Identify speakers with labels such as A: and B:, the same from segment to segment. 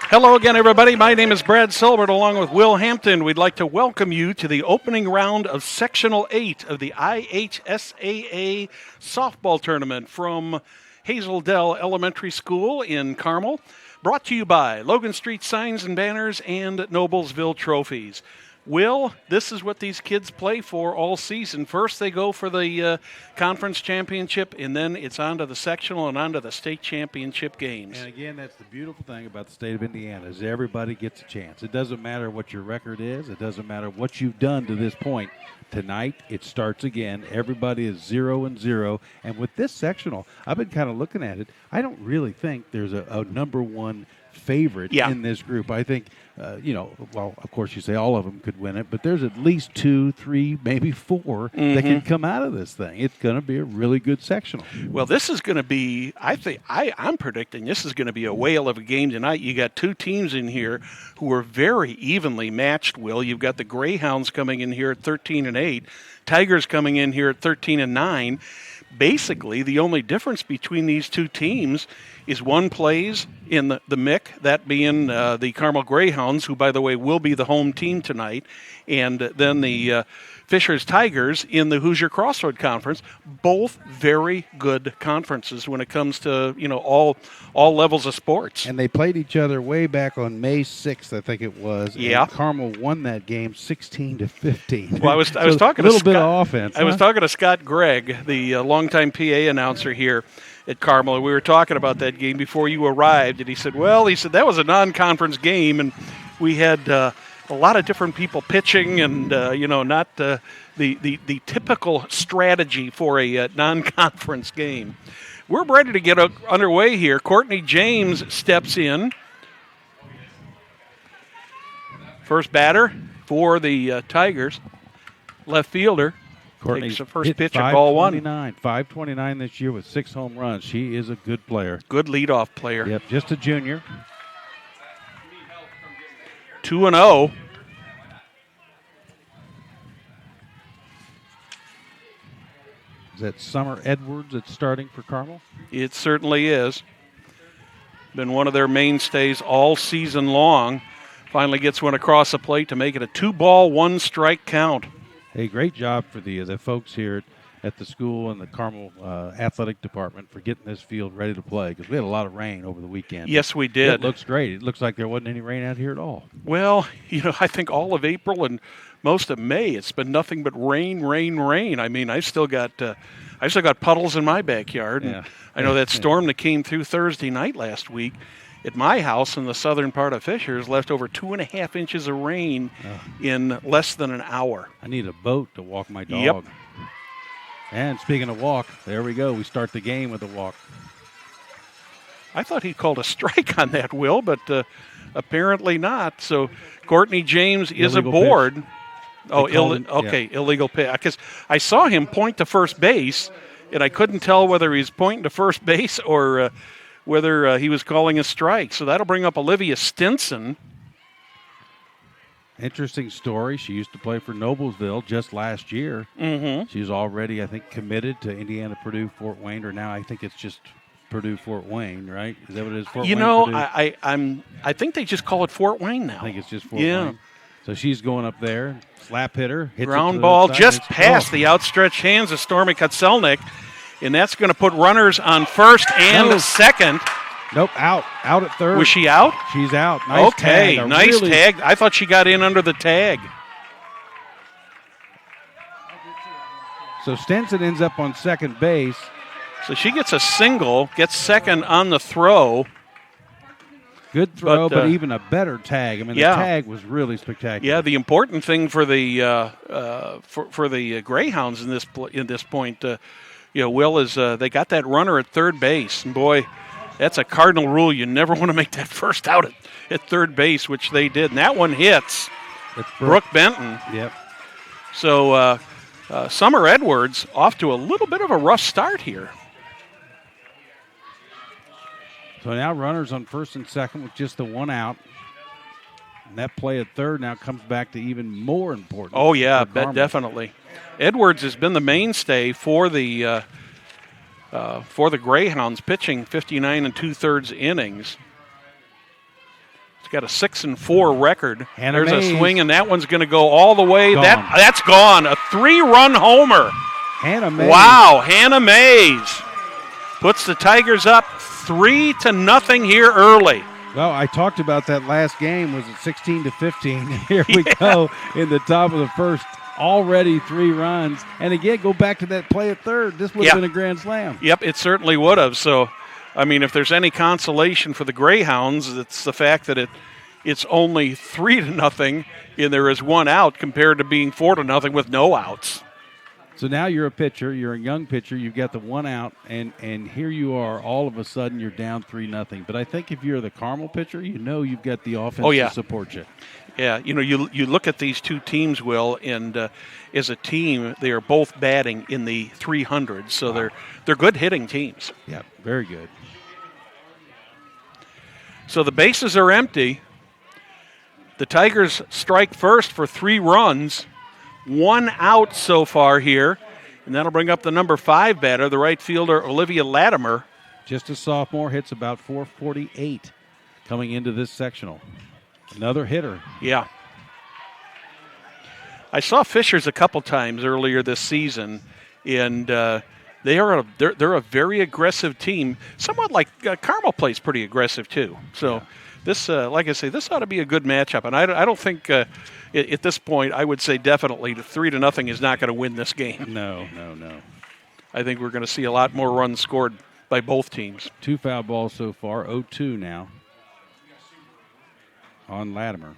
A: Hello again, everybody. My name is Brad Silbert, along with Will Hampton. We'd like to welcome you to the opening round of Sectional 8 of the IHSAA softball tournament from Hazel Dell Elementary School in Carmel. Brought to you by Logan Street Signs and Banners and Noblesville Trophies. Will, this is what these kids play for all season. First, they go for the conference championship, and then it's on to the sectional and on to the state championship games.
B: And again, that's the beautiful thing about the state of Indiana is everybody gets a chance. It doesn't matter what your record is. It doesn't matter what you've done to this point. Tonight, it starts again. Everybody is 0-0. And with this sectional, I've been kind of looking at it. I don't really think there's a number one favorite in this group. I think, well, of course you say all of them could win it, but there's at least 2, 3, maybe 4 that can come out of this thing. It's going to be a really good sectional.
A: Well, this is going to be, I'm predicting this is going to be a whale of a game tonight. You got two teams in here who are very evenly matched, Will. You've got the Greyhounds coming in here at 13-8, Tigers coming in here at 13-9. Basically, the only difference between these two teams is one plays in the MIC, that being the Carmel Greyhounds, who, by the way, will be the home team tonight, and then the Fishers Tigers in the Hoosier Crossroad Conference. Both very good conferences when it comes to all levels of sports.
B: And they played each other way back on May 6th, I think it was.
A: Yeah.
B: And Carmel won that game 16-15.
A: Well, I was talking to
B: a little
A: Scott,
B: bit of offense.
A: I was talking to Scott Gregg, the longtime PA announcer here at Carmel. We were talking about that game before you arrived, and he said that was a non-conference game, and we had a lot of different people pitching, and not the typical strategy for a non-conference game. We're ready to get underway here. Courtney James steps in. First batter for the Tigers, left fielder.
B: Courtney
A: takes the first pitch at ball one.
B: 529 this year with 6 home runs. She is a good player.
A: Good leadoff player.
B: Yep, just a junior.
A: 2-0.
B: Is that Summer Edwards that's starting for Carmel?
A: It certainly is. Been one of their mainstays all season long. Finally gets one across the plate to make it a 2-ball, 1-strike count.
B: Hey, great job for the folks here at the school and the Carmel athletic department for getting this field ready to play, because we had a lot of rain over the weekend.
A: Yes, we did.
B: It looks great. It looks like there wasn't any rain out here at all.
A: Well, I think all of April and most of May, it's been nothing but rain, rain, rain. I mean, I still got puddles in my backyard. And I know that storm that came through Thursday night last week at my house in the southern part of Fishers left over 2.5 inches of rain in less than an hour.
B: I need a boat to walk my dog.
A: Yep.
B: And speaking of walk, there we go. We start the game with a walk.
A: I thought he called a strike on that, Will, but apparently not. So Courtney James is aboard.
B: Pitch.
A: Oh, illegal pitch. Because I saw him point to first base, and I couldn't tell whether he was pointing to first base or whether he was calling a strike. So that'll bring up Olivia Stinson.
B: Interesting story. She used to play for Noblesville just last year.
A: Mm-hmm.
B: She's already, I think, committed to Indiana, Purdue, Fort Wayne, or now I think it's just Purdue, Fort Wayne, right? Is that what it is? Fort Wayne, Purdue?
A: I think they just call it Fort Wayne now.
B: I think it's just Fort Wayne. So she's going up there, slap hitter, hits
A: ground ball just past the outstretched hands of Stormy Kotzelnik, and that's going to put runners on first and second.
B: Nope, out at third.
A: Was she out?
B: She's out. Nice tag.
A: Nice tag. I thought she got in under the tag.
B: So Stenson ends up on second base.
A: So she gets a single, gets second on the throw.
B: Good throw, but even a better tag. I mean, the tag was really spectacular.
A: Yeah, the important thing for the for the Greyhounds in this point, Will, is they got that runner at third base, and boy, that's a cardinal rule. You never want to make that first out at third base, which they did. And that one hits Brooke Benton.
B: Yep.
A: So Summer Edwards off to a little bit of a rough start here.
B: So now runners on first and second with just the one out. And that play at third now comes back to even more important.
A: Oh, yeah, definitely. Edwards has been the mainstay for the Greyhounds, pitching 59 2/3 innings. got a 6-4 record.
B: Hannah
A: There's
B: Mays.
A: a swing, and that one's going to go all the way.
B: Gone.
A: That's gone. A 3-run homer.
B: Hannah Mays.
A: Wow, Hannah Mays puts the Tigers up 3-0 here early.
B: Well, I talked about that last game. Was it 16-15? Here we go in the top of the first. Already 3 runs. And again, go back to that play at third. This would have been a grand slam.
A: Yep, it certainly would have. So, I mean, if there's any consolation for the Greyhounds, it's the fact that it's only 3-0 and there is 1 out compared to being 4-0 with no outs.
B: So now you're a pitcher. You're a young pitcher. You've got the 1 out, and here you are. All of a sudden, you're down 3-0. But I think if you're the Carmel pitcher, you know you've got the offense to support you.
A: Yeah, you know, you look at these two teams, Will, and as a team, they are both batting in the 300s, so they're good hitting teams.
B: Yeah, very good.
A: So the bases are empty. The Tigers strike first for 3 runs, 1 out so far here, and that'll bring up the number 5 batter, the right fielder Olivia Latimer.
B: Just a sophomore, hits about 448 coming into this sectional. Another hitter.
A: Yeah. I saw Fishers a couple times earlier this season, and they're a very aggressive team. Somewhat like Carmel plays pretty aggressive too. So this, like I say, this ought to be a good matchup. And I don't think at this point I would say definitely 3-0 is not going to win this game.
B: No.
A: I think we're going to see a lot more runs scored by both teams.
B: 2 foul balls so far. 0-2 now on Latimer.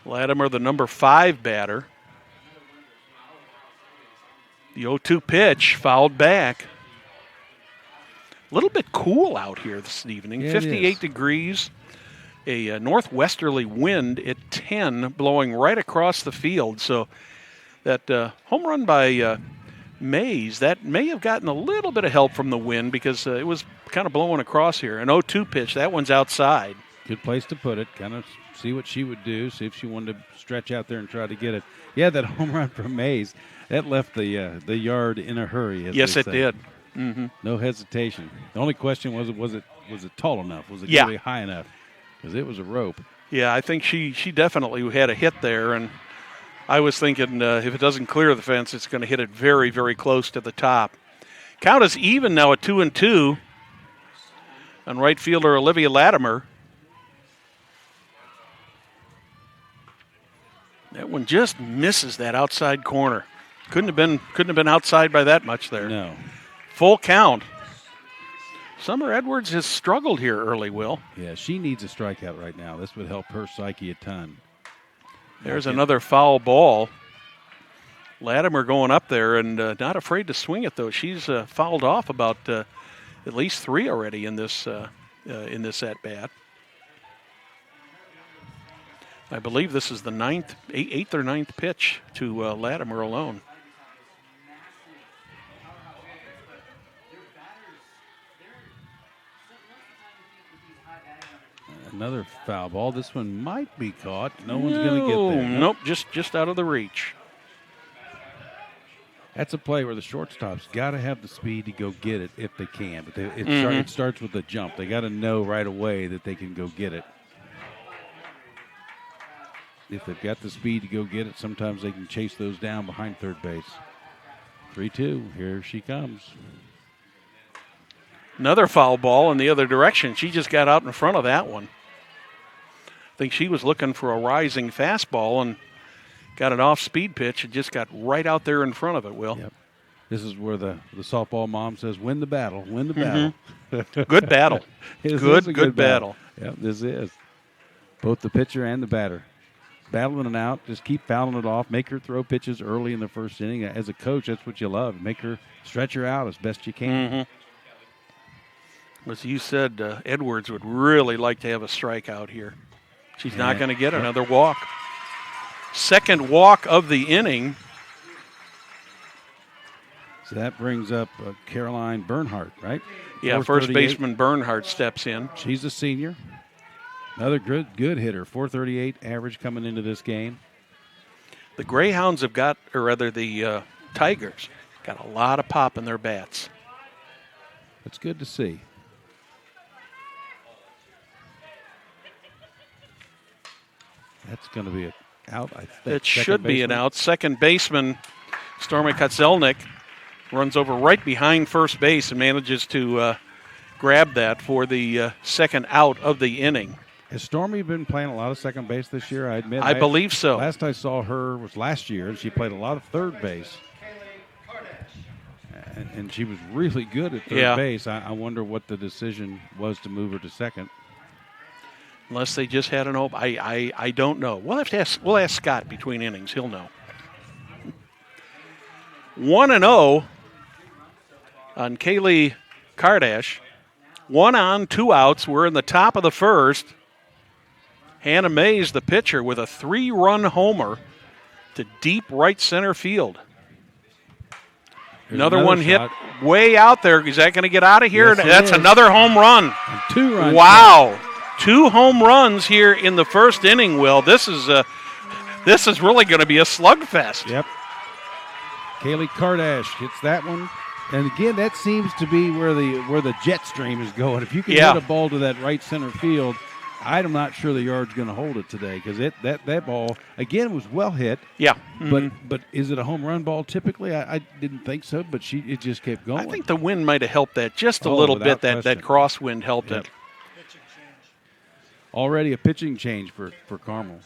A: Latimer, the number 5 batter. The 0-2 pitch fouled back. A little bit cool out here this evening.
B: Yeah,
A: 58 degrees. A northwesterly wind at 10 blowing right across the field. So that home run by Mays, that may have gotten a little bit of help from the wind because it was kind of blowing across here. An 0-2 pitch, that one's outside.
B: Good place to put it. Kind of see what she would do, see if she wanted to stretch out there and try to get it. Yeah, that home run from Mays, that left the yard in a hurry.
A: Yes, it did. Mm-hmm.
B: No hesitation. The only question was it tall enough? Was it really high enough? Because it was a rope.
A: Yeah, I think she definitely had a hit there, and I was thinking if it doesn't clear the fence, it's going to hit it very, very close to the top. Count is even now at 2-2 on right fielder Olivia Latimer. That one just misses that outside corner. Couldn't have been outside by that much there.
B: No.
A: Full count. Summer Edwards has struggled here early, Will.
B: Yeah, she needs a strikeout right now. This would help her psyche a ton.
A: There's another foul ball. Latimer going up there and not afraid to swing it, though. She's fouled off about at least 3 already in this at-bat. I believe this is the 8th or 9th pitch to Latimer alone.
B: Another foul ball. This one might be caught. No one's going to get there.
A: Nope, just out of the reach.
B: That's a play where the shortstop's got to have the speed to go get it if they can. But it starts with a jump. They got to know right away that they can go get it. If they've got the speed to go get it, sometimes they can chase those down behind third base. 3-2. Here she comes.
A: Another foul ball in the other direction. She just got out in front of that one. I think she was looking for a rising fastball and got an off-speed pitch and just got right out there in front of it, Will.
B: Yep. This is where the softball mom says, win the battle, win the battle.
A: Good battle. good battle.
B: Yep, this is. Both the pitcher and the batter. Battling it out, just keep fouling it off, make her throw pitches early in the first inning. As a coach, that's what you love. Make her stretch her out as best you can.
A: Mm-hmm. As you said, Edwards would really like to have a strikeout here. She's not going to get another walk. Second walk of the inning.
B: So that brings up Caroline Bernhardt, right?
A: Yeah, first baseman Bernhardt steps in.
B: She's a senior. Another good hitter, 438 average coming into this game.
A: The Greyhounds have got, or rather the Tigers, got a lot of pop in their bats.
B: That's good to see. That's going to be out, I think.
A: It should be an out. Second baseman, Stormy Kotzelnik, runs over right behind first base and manages to grab that for the second out of the inning.
B: Has Stormy been playing a lot of second base this year? I admit.
A: I believe so.
B: Last I saw her was last year, and she played a lot of third base. And she was really good at third base. I wonder what the decision was to move her to second.
A: Unless they just had an open. I don't know. We'll ask Scott between innings. He'll know. 1-0 on Kaylee Kardash. 1 on, 2 outs. We're in the top of the first. Hannah Mays, the pitcher, with a 3-run homer to deep right center field. Another one
B: shot.
A: hit way out there. Is that going to get out of here?
B: Yes,
A: That's another home run.
B: And 2 runs.
A: Wow. 2 home runs here in the first inning, Will. This is really going to be a slugfest.
B: Yep. Kaylee Kardash hits that one. And again, that seems to be where the jet stream is going. If you can hit a ball to that right center field, I'm not sure the yard's going to hold it today because that ball, again, was well hit.
A: Yeah. Mm-hmm.
B: But is it a home run ball typically? I didn't think so, but it just kept going.
A: I think the wind might have helped that just a little bit. That crosswind helped it.
B: Already a pitching change for Carmel.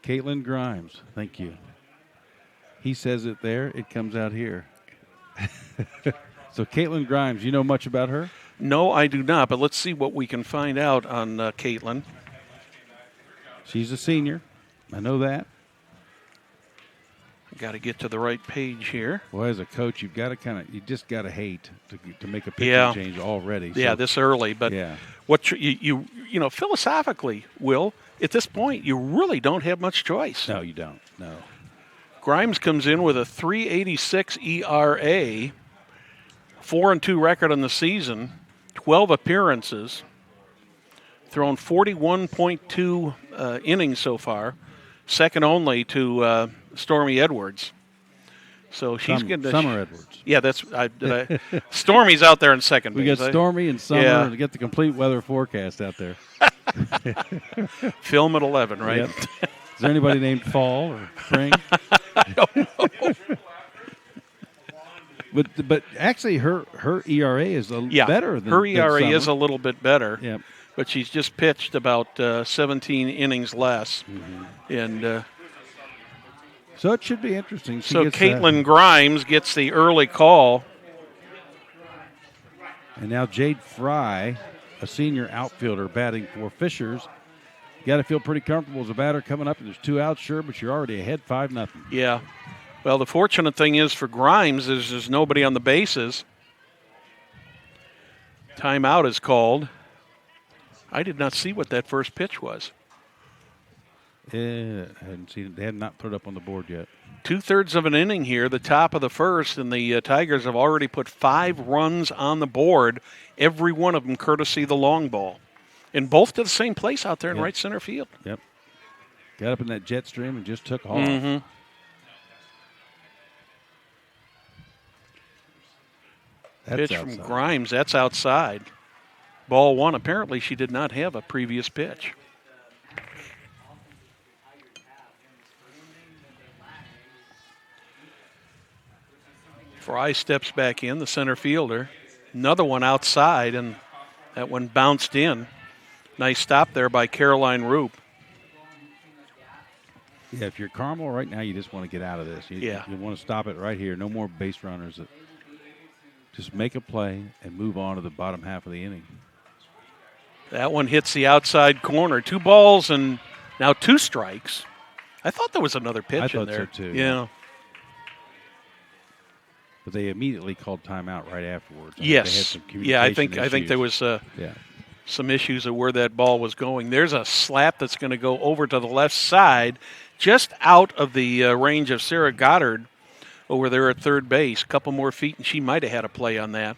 B: Caitlin Grimes, thank you. He says it there, it comes out here. So Caitlin Grimes, you know much about her?
A: No, I do not, but let's see what we can find out on Caitlin.
B: She's a senior. I know that.
A: Got to get to the right page here.
B: Well, as a coach, you just got to hate to make a pitching change already.
A: So. Yeah, this early, but what you philosophically, Will, at this point, you really don't have much choice.
B: No, you don't. No.
A: Grimes comes in with a 3.86 ERA, 4-2 record on the season, 12 appearances, thrown 41.2 innings so far, second only to Stormy Edwards. So she's getting
B: Summer Edwards.
A: Yeah, that's Stormy's out there in second base.
B: We got Stormy and Summer to get the complete weather forecast out there.
A: Film at 11, right?
B: Yep. Is there anybody named Fall or Spring?
A: I don't know.
B: But actually, her ERA is better than
A: her ERA
B: than
A: is a little bit better.
B: Yep.
A: But she's just pitched about 17 innings less, and
B: so it should be interesting.
A: So Caitlin Grimes gets the early call,
B: and now Jade Fry, a senior outfielder, batting for Fishers. You got to feel pretty comfortable as a batter coming up. There's 2 outs, sure, but you're already ahead 5-0.
A: Yeah. Well, the fortunate thing is for Grimes is there's nobody on the bases. Timeout is called. I did not see what that first pitch was.
B: I hadn't seen it. They had not put it up on the board yet.
A: 2/3 of an inning here, the top of the first, and the Tigers have already put 5 runs on the board, every one of them courtesy the long ball. And both to the same place out there in right center field.
B: Yep. Got up in that jet stream and just took off.
A: Mm-hmm. Pitch outside. From Grimes, that's outside. Ball 1. Apparently she did not have a previous pitch. Fry steps back in, the center fielder. Another one outside, and that one bounced in. Nice stop there by Caroline Roop.
B: Yeah, if you're Carmel right now, you just want to get out of this. You want to stop it right here. No more base runners. Just make a play and move on to the bottom half of the inning.
A: That one hits the outside corner. 2 balls and now 2 strikes. I thought there was another pitch in there.
B: I thought so too.
A: Yeah.
B: But they immediately called timeout right afterwards.
A: Yes. I think there was some issues of where that ball was going. There's a slap that's going to go over to the left side, just out of the range of Sarah Goddard over there at third base. A couple more feet, and she might have had a play on that.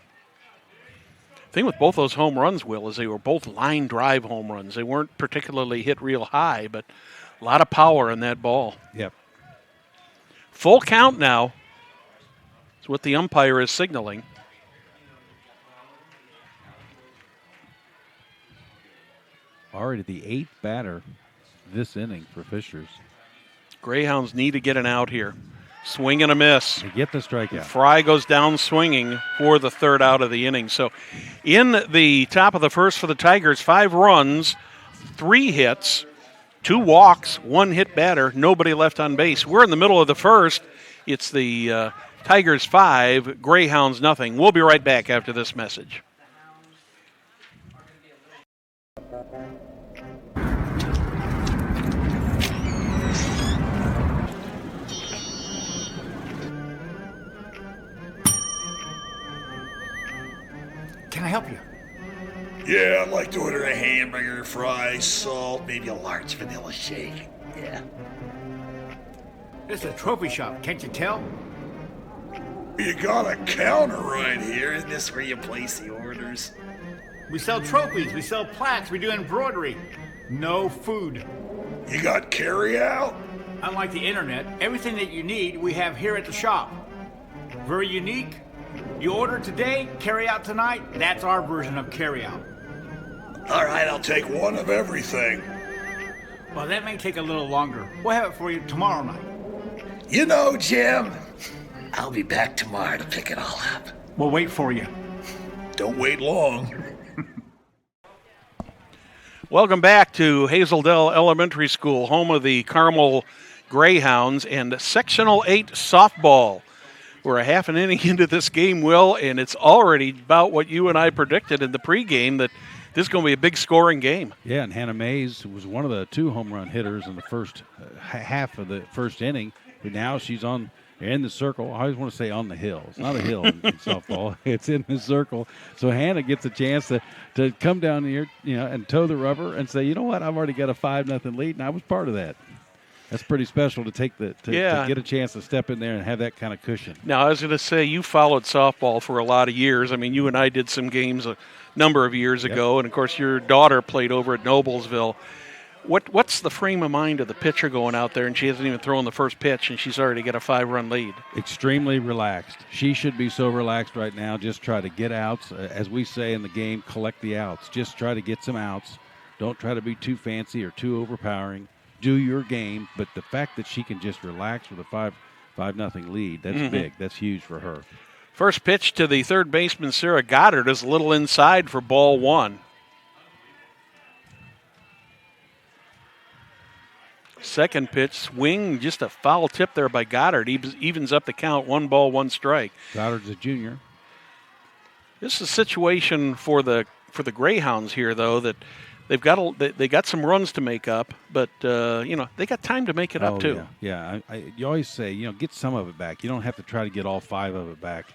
A: The thing with both those home runs, Will, is they were both line drive home runs. They weren't particularly hit real high, but a lot of power in that ball.
B: Yep.
A: Full count now. That's what the umpire is signaling.
B: Already the 8th batter this inning for Fishers.
A: Greyhounds need to get an out here. Swing and a miss.
B: They get the strikeout.
A: Fry goes down swinging for the third out of the inning. So in the top of the first for the Tigers, 5 runs, 3 hits, 2 walks, 1 hit batter, nobody left on base. We're in the middle of the first. It's the Tigers 5, Greyhounds nothing. We'll be right back after this message.
C: Can I help you?
D: Yeah, I'd like to order a hamburger, fries, salt, maybe a large vanilla shake. Yeah.
C: This is a trophy shop, can't you tell?
D: You got a counter right here. Isn't this where you place the orders?
C: We sell trophies, we sell plaques, we do embroidery. No food.
D: You got carry out?
C: Unlike the internet, everything that you need we have here at the shop. Very unique. You order today, carry out tonight. That's our version of carry out.
D: All right, I'll take one of everything.
C: Well, that may take a little longer. We'll have it for you tomorrow night.
D: You know, Jim, I'll be back tomorrow to pick it all up.
C: We'll wait for you.
D: Don't wait long.
A: Welcome back to Hazeldale Elementary School, home of the Carmel Greyhounds and Sectional 8 softball. We're a half an inning into this game, Will, and it's already about what you and I predicted in the pregame, that this is going to be a big scoring game.
B: Yeah, and Hannah Mays was one of the 2 home run hitters in the first half of the first inning. But now she's in the circle. I always want to say on the hill. It's not a hill in softball. It's in the circle. So Hannah gets a chance to come down here, and toe the rubber and say, you know what, I've already got a 5-0 lead, and I was part of that. That's pretty special to take to get a chance to step in there and have that kind of cushion.
A: Now, I was going to say, you followed softball for a lot of years. I mean, you and I did some games a number of years ago, and, of course, your daughter played over at Noblesville. What's the frame of mind of the pitcher going out there, and she hasn't even thrown the first pitch, and she's already got a 5-run lead?
B: Extremely relaxed. She should be so relaxed right now. Just try to get outs. As we say in the game, collect the outs. Just try to get some outs. Don't try to be too fancy or too overpowering. Do your game, but the fact that she can just relax with a 5-0 lead, that's big. That's huge for her.
A: First pitch to the third baseman, Sarah Goddard, is a little inside for ball 1. Second pitch, swing, just a foul tip there by Goddard. Evens up the count, 1 ball, 1 strike.
B: Goddard's a junior.
A: This is a situation for the Greyhounds here, though, that they got some runs to make up, but they got time to make it up too.
B: Yeah. You always say, get some of it back. You don't have to try to get all 5 of it back.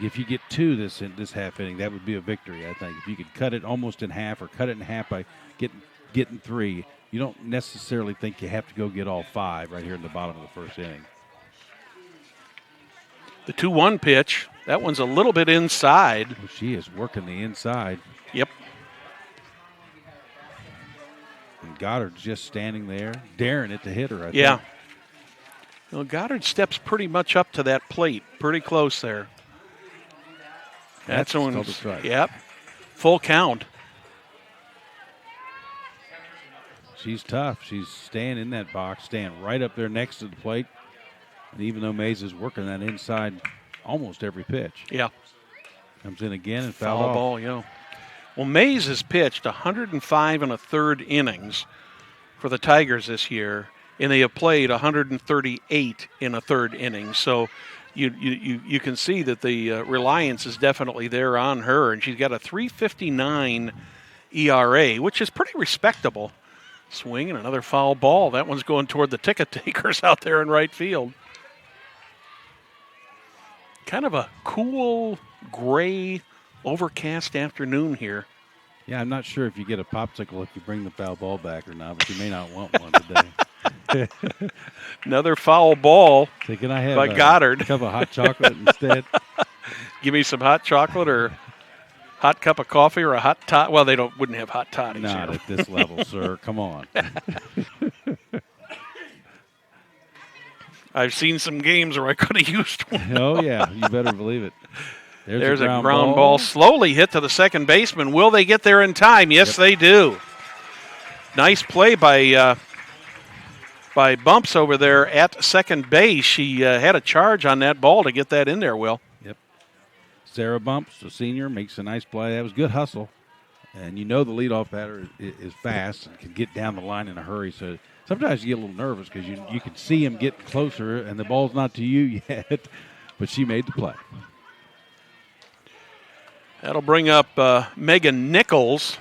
B: If you get 2 this half inning, that would be a victory. I think if you could cut it almost in half, or cut it in half by getting 3, you don't necessarily think you have to go get all 5 right here in the bottom of the first inning.
A: The 2-1 pitch, that one's a little bit inside.
B: Well, she is working the inside.
A: Yep.
B: And Goddard's just standing there, daring it to hit her. I
A: yeah.
B: think.
A: Well, Goddard steps pretty much up to that plate, pretty close there. That's
B: called a strike.
A: Yep. Full count.
B: She's tough. She's staying in that box, staying right up there next to the plate. And even though Mays is working that inside almost every pitch.
A: Yeah.
B: Comes in again and foul off.
A: Ball, yeah. Well, Mays has pitched 105 1/3 innings for the Tigers this year, and they have played 138 1/3 innings. So you can see that the reliance is definitely there on her, and she's got a 3.59 ERA, which is pretty respectable. Swing and another foul ball. That one's going toward the ticket takers out there in right field. Kind of a cool, gray, overcast afternoon here.
B: Yeah, I'm not sure if you get a popsicle if you bring the foul ball back or not, but you may not want one today.
A: Another foul ball
B: So can I have
A: by Goddard.
B: A cup of hot chocolate instead?
A: Give me some hot chocolate or hot cup of coffee or a hot tot. Well, they wouldn't have hot toddies
B: Not
A: here.
B: at this level, sir. Come on.
A: I've seen some games where I could have used one.
B: Oh, yeah. You better believe it.
A: There's a ground ball slowly hit to the second baseman. Will they get there in time? Yes, they do. Nice play by by Bumps over there at second base. She had a charge on that ball to get that in there, Will.
B: Yep. Sarah Bumps, the senior, makes a nice play. That was good hustle. And you know the leadoff batter is fast and can get down the line in a hurry. So sometimes you get a little nervous because you can see him getting closer and the ball's not to you yet. But she made the play.
A: That'll bring up Megan Nichols.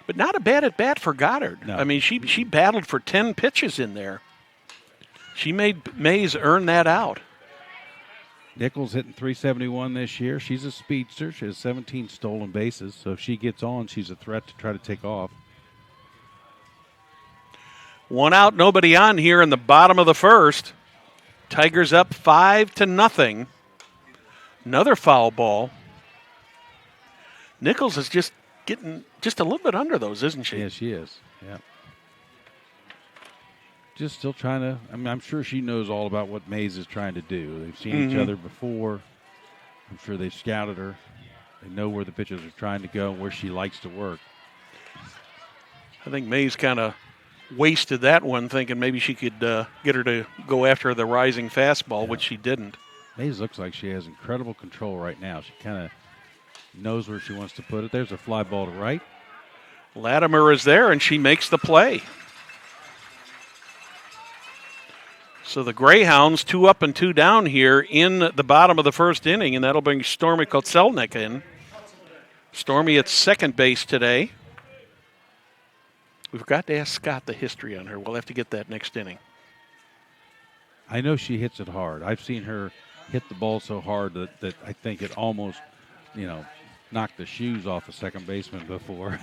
A: But not a bad at bat for Goddard.
B: No.
A: I mean, she battled for 10 pitches in there. She made Mays earn that out.
B: Nichols hitting .371 this year. She's a speedster. She has 17 stolen bases. So if she gets on, she's a threat to try to take off.
A: 1 out, nobody on here in the bottom of the first. Tigers up 5-0. Another foul ball. Nichols is just getting just a little bit under those, isn't she?
B: Yeah, she is. Yeah. Just still trying to, I'm sure she knows all about what Mays is trying to do. They've seen each other before. I'm sure they've scouted her. They know where the pitchers are trying to go and where she likes to work.
A: I think Mays kind of wasted that one thinking maybe she could get her to go after the rising fastball, which she didn't.
B: Mays looks like she has incredible control right now. She kind of knows where she wants to put it. There's a fly ball to right.
A: Latimer is there, and she makes the play. So the Greyhounds 2 up and 2 down here in the bottom of the first inning, and that'll bring Stormy Kotzelnik in. Stormy at second base today. We've got to ask Scott the history on her. We'll have to get that next inning.
B: I know she hits it hard. I've seen her hit the ball so hard that I think it almost, knocked the shoes off a second baseman before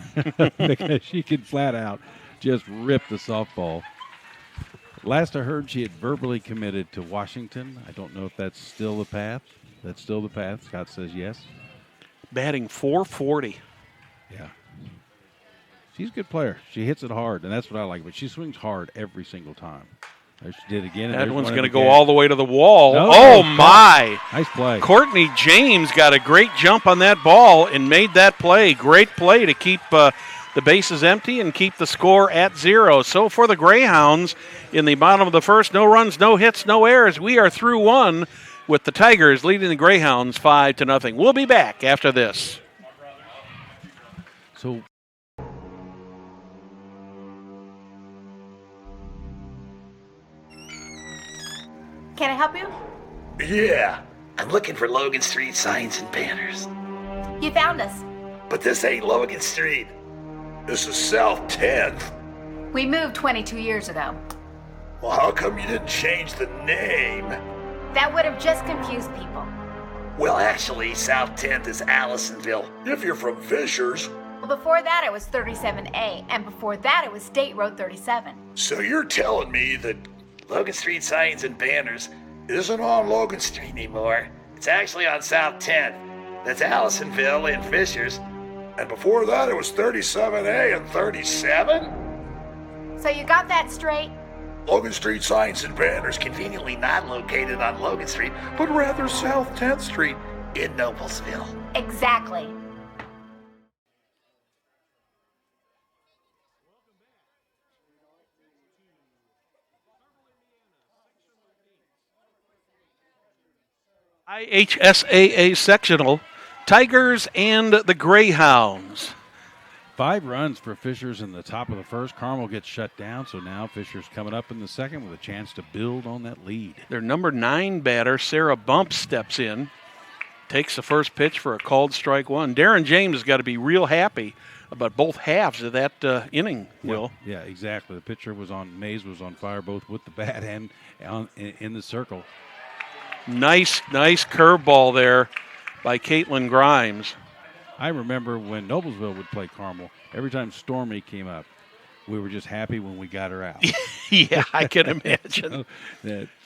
B: because she can flat out just rip the softball. Last I heard, she had verbally committed to Washington. I don't know if that's still the path. That's still the path. Scott says yes.
A: Batting .440.
B: Yeah. She's a good player. She hits it hard, and that's what I like. But she swings hard every single time. There she did again.
A: That one's going to go all the way to the wall.
B: No,
A: oh,
B: no,
A: my.
B: Nice play.
A: Courtney James got a great jump on that ball and made that play. Great play to keep the bases empty and keep the score at 0. So for the Greyhounds in the bottom of the first, no runs, no hits, no errors. We are through 1 with the Tigers leading the Greyhounds 5-0. We'll be back after this.
B: So
E: Can I help you?
D: Yeah, I'm looking for Logan Street signs and banners.
E: You found us.
D: But this ain't Logan Street. This is South 10th.
E: We moved 22 years ago.
D: Well, how come you didn't change the name?
E: That would have just confused people.
D: Well, actually, South 10th is Allisonville. If you're from Fishers.
E: Well, before that it was 37A, and before that it was State Road 37.
D: So you're telling me that Logan Street signs and banners isn't on Logan Street anymore. It's actually on South 10th. That's Allisonville and Fishers. And before that, it was 37A and 37?
E: So you got that straight?
D: Logan Street signs and banners conveniently not located on Logan Street, but rather South 10th Street in Noblesville.
E: Exactly.
A: IHSAA sectional, Tigers and the Greyhounds.
B: 5 runs for Fishers in the top of the first. Carmel gets shut down, so now Fishers coming up in the second with a chance to build on that lead.
A: Their number 9 batter, Sarah Bumps, steps in, takes the first pitch for a called strike 1. Darren James has got to be real happy about both halves of that inning, Will.
B: Yeah, exactly. The pitcher Mays was on fire both with the bat and in the circle.
A: Nice curveball there by Caitlin Grimes.
B: I remember when Noblesville would play Carmel, every time Stormy came up, we were just happy when we got her out.
A: Yeah, I can imagine.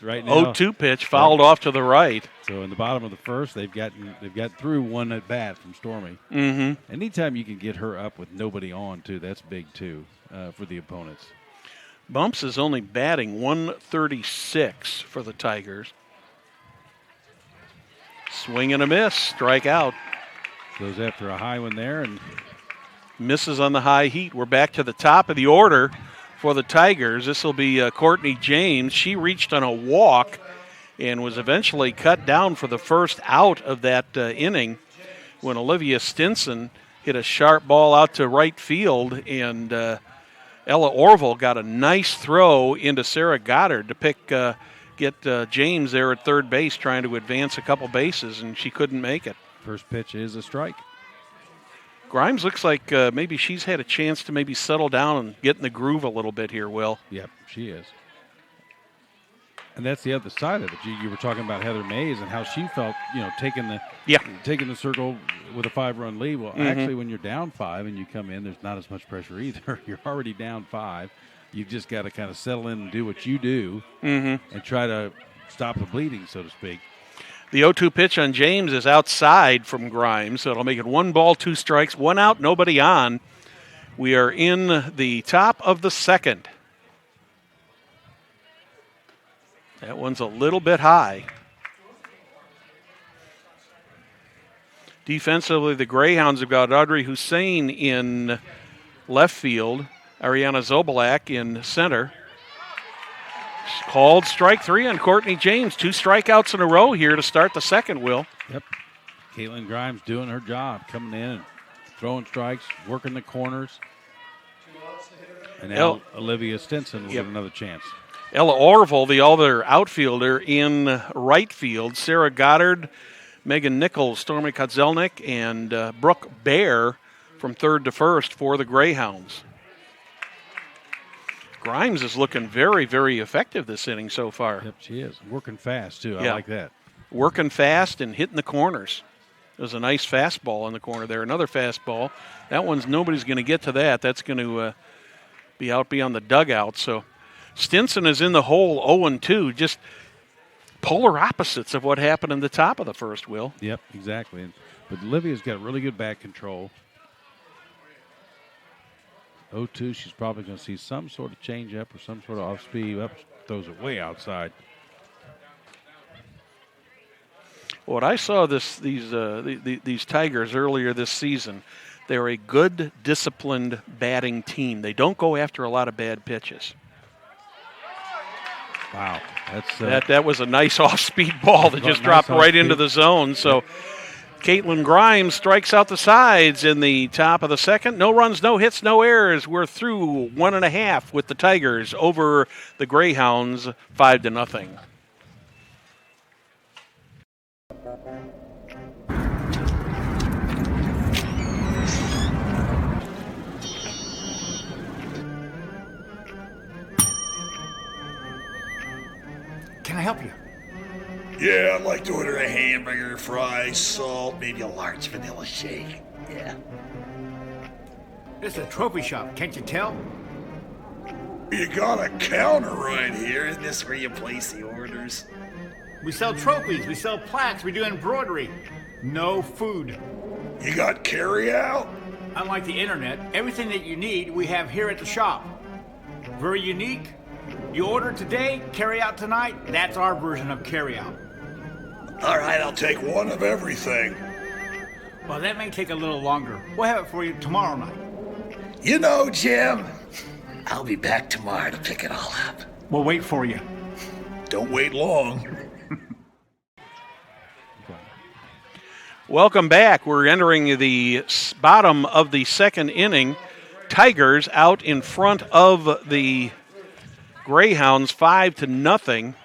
B: Right now,
A: 0-2 pitch fouled off to the right.
B: So in the bottom of the first, they've got through one at bat from Stormy.
A: Mm-hmm.
B: Anytime you can get her up with nobody on too, that's big too for the opponents.
A: Bumps is only batting 136 for the Tigers. Swing and a miss, strike out.
B: Goes after a high one there and
A: Misses on the high heat. We're back to the top of the order for the Tigers. This will be Courtney James. She reached on a walk and was eventually cut down for the first out of that inning when Olivia Stinson hit a sharp ball out to right field, and Ella Orville got a nice throw into Sarah Goddard to get James there at third base trying to advance a couple bases, and she couldn't make it.
B: First pitch is a strike.
A: Grimes looks like maybe she's had a chance to maybe settle down and get in the groove a little bit here, Will.
B: Yep, she is. And that's the other side of it. You were talking about Heather Mays and how she felt, taking the circle with a 5-run lead. Well, actually, when you're down 5 and you come in, there's not as much pressure either. You're already down 5. You've just got to kind of settle in and do what you do and try to stop the bleeding, so to speak.
A: The 0-2 pitch on James is outside from Grimes, so it'll make it 1 ball, 2 strikes, 1 out, nobody on. We are in the top of the second. That one's a little bit high. Defensively, the Greyhounds have got Audrey Hussein in left field, Ariana Zobalak in center. Called strike 3 on Courtney James. 2 strikeouts in a row here to start the second, Will.
B: Yep. Caitlin Grimes doing her job, coming in and throwing strikes, working the corners. And now Olivia Stinson will get another chance.
A: Ella Orville, the other outfielder in right field. Sarah Goddard, Megan Nichols, Stormy Kotzelnik, and Brooke Bear from third to first for the Greyhounds. Grimes is looking very, very effective this inning so far.
B: Yep, she is. Working fast, too. I like that.
A: Working fast and hitting the corners. There's a nice fastball in the corner there. Another fastball. That one's nobody's going to get to that. That's going to be out beyond the dugout. So Stinson is in the hole 0-2. Just polar opposites of what happened in the top of the first, Will.
B: Yep, exactly. But Olivia's got really good back control. 0-2, she's probably going to see some sort of changeup or some sort of off-speed. Up, throws it way outside.
A: What I saw these Tigers earlier this season, they're a good, disciplined batting team. They don't go after a lot of bad pitches.
B: Wow, that's
A: that was a nice off-speed ball that just dropped right into the zone. So Caitlin Grimes strikes out the sides in the top of the second. No runs, no hits, no errors. We're through 1.5 with the Tigers over the Greyhounds, 5-0.
C: Can I help you?
D: Yeah, I'd like to order a hamburger, fries, salt, maybe a large vanilla shake. Yeah.
C: This is a trophy shop, can't you tell?
D: You got a counter right here. Isn't this where you place the orders?
C: We sell trophies, we sell plaques, we do embroidery. No food.
D: You got carry out?
C: Unlike the internet, everything that you need we have here at the shop. Very unique. You order today, carry out tonight. That's our version of carry out.
D: All right, I'll take one of everything.
C: Well, that may take a little longer. We'll have it for you tomorrow night.
D: You know, Jim, I'll be back tomorrow to pick it all up.
C: We'll wait for you.
D: Don't wait long.
A: Welcome back. We're entering the bottom of the second inning. Tigers out in front of the Greyhounds 5-0.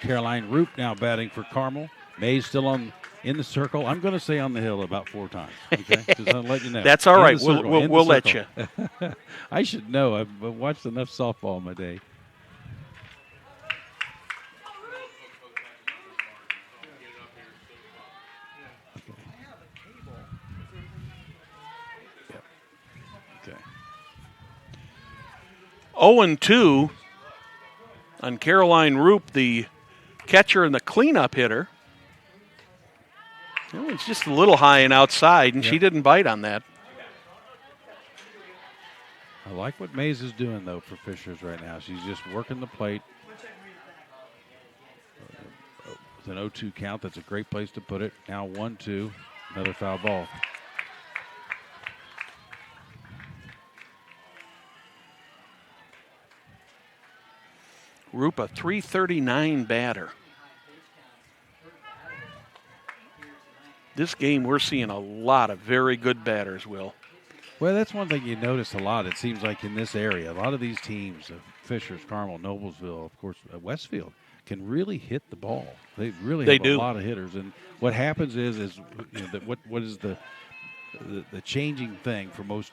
B: Caroline Roop now batting for Carmel. Mays still in the circle. I'm going to say on the hill about 4 times. Okay, just I'll let you know.
A: That's all right.
B: We'll
A: let you.
B: I should know. I've watched enough softball in my day. Okay.
A: 0-2 on Caroline Roop, the catcher and the cleanup hitter. Well, it's just a little high and outside, and she didn't bite on that.
B: I like what Mays is doing, though, for Fishers right now. She's just working the plate. With an 0-2 count, that's a great place to put it. Now 1-2, another foul ball.
A: Rupa, 339 batter. This game, we're seeing a lot of very good batters, Will.
B: Well, that's one thing you notice a lot. It seems like in this area, a lot of these teams, Fishers, Carmel, Noblesville, of course, Westfield, can really hit the ball. They really have a lot of hitters. And what happens is you know, what is the changing thing for most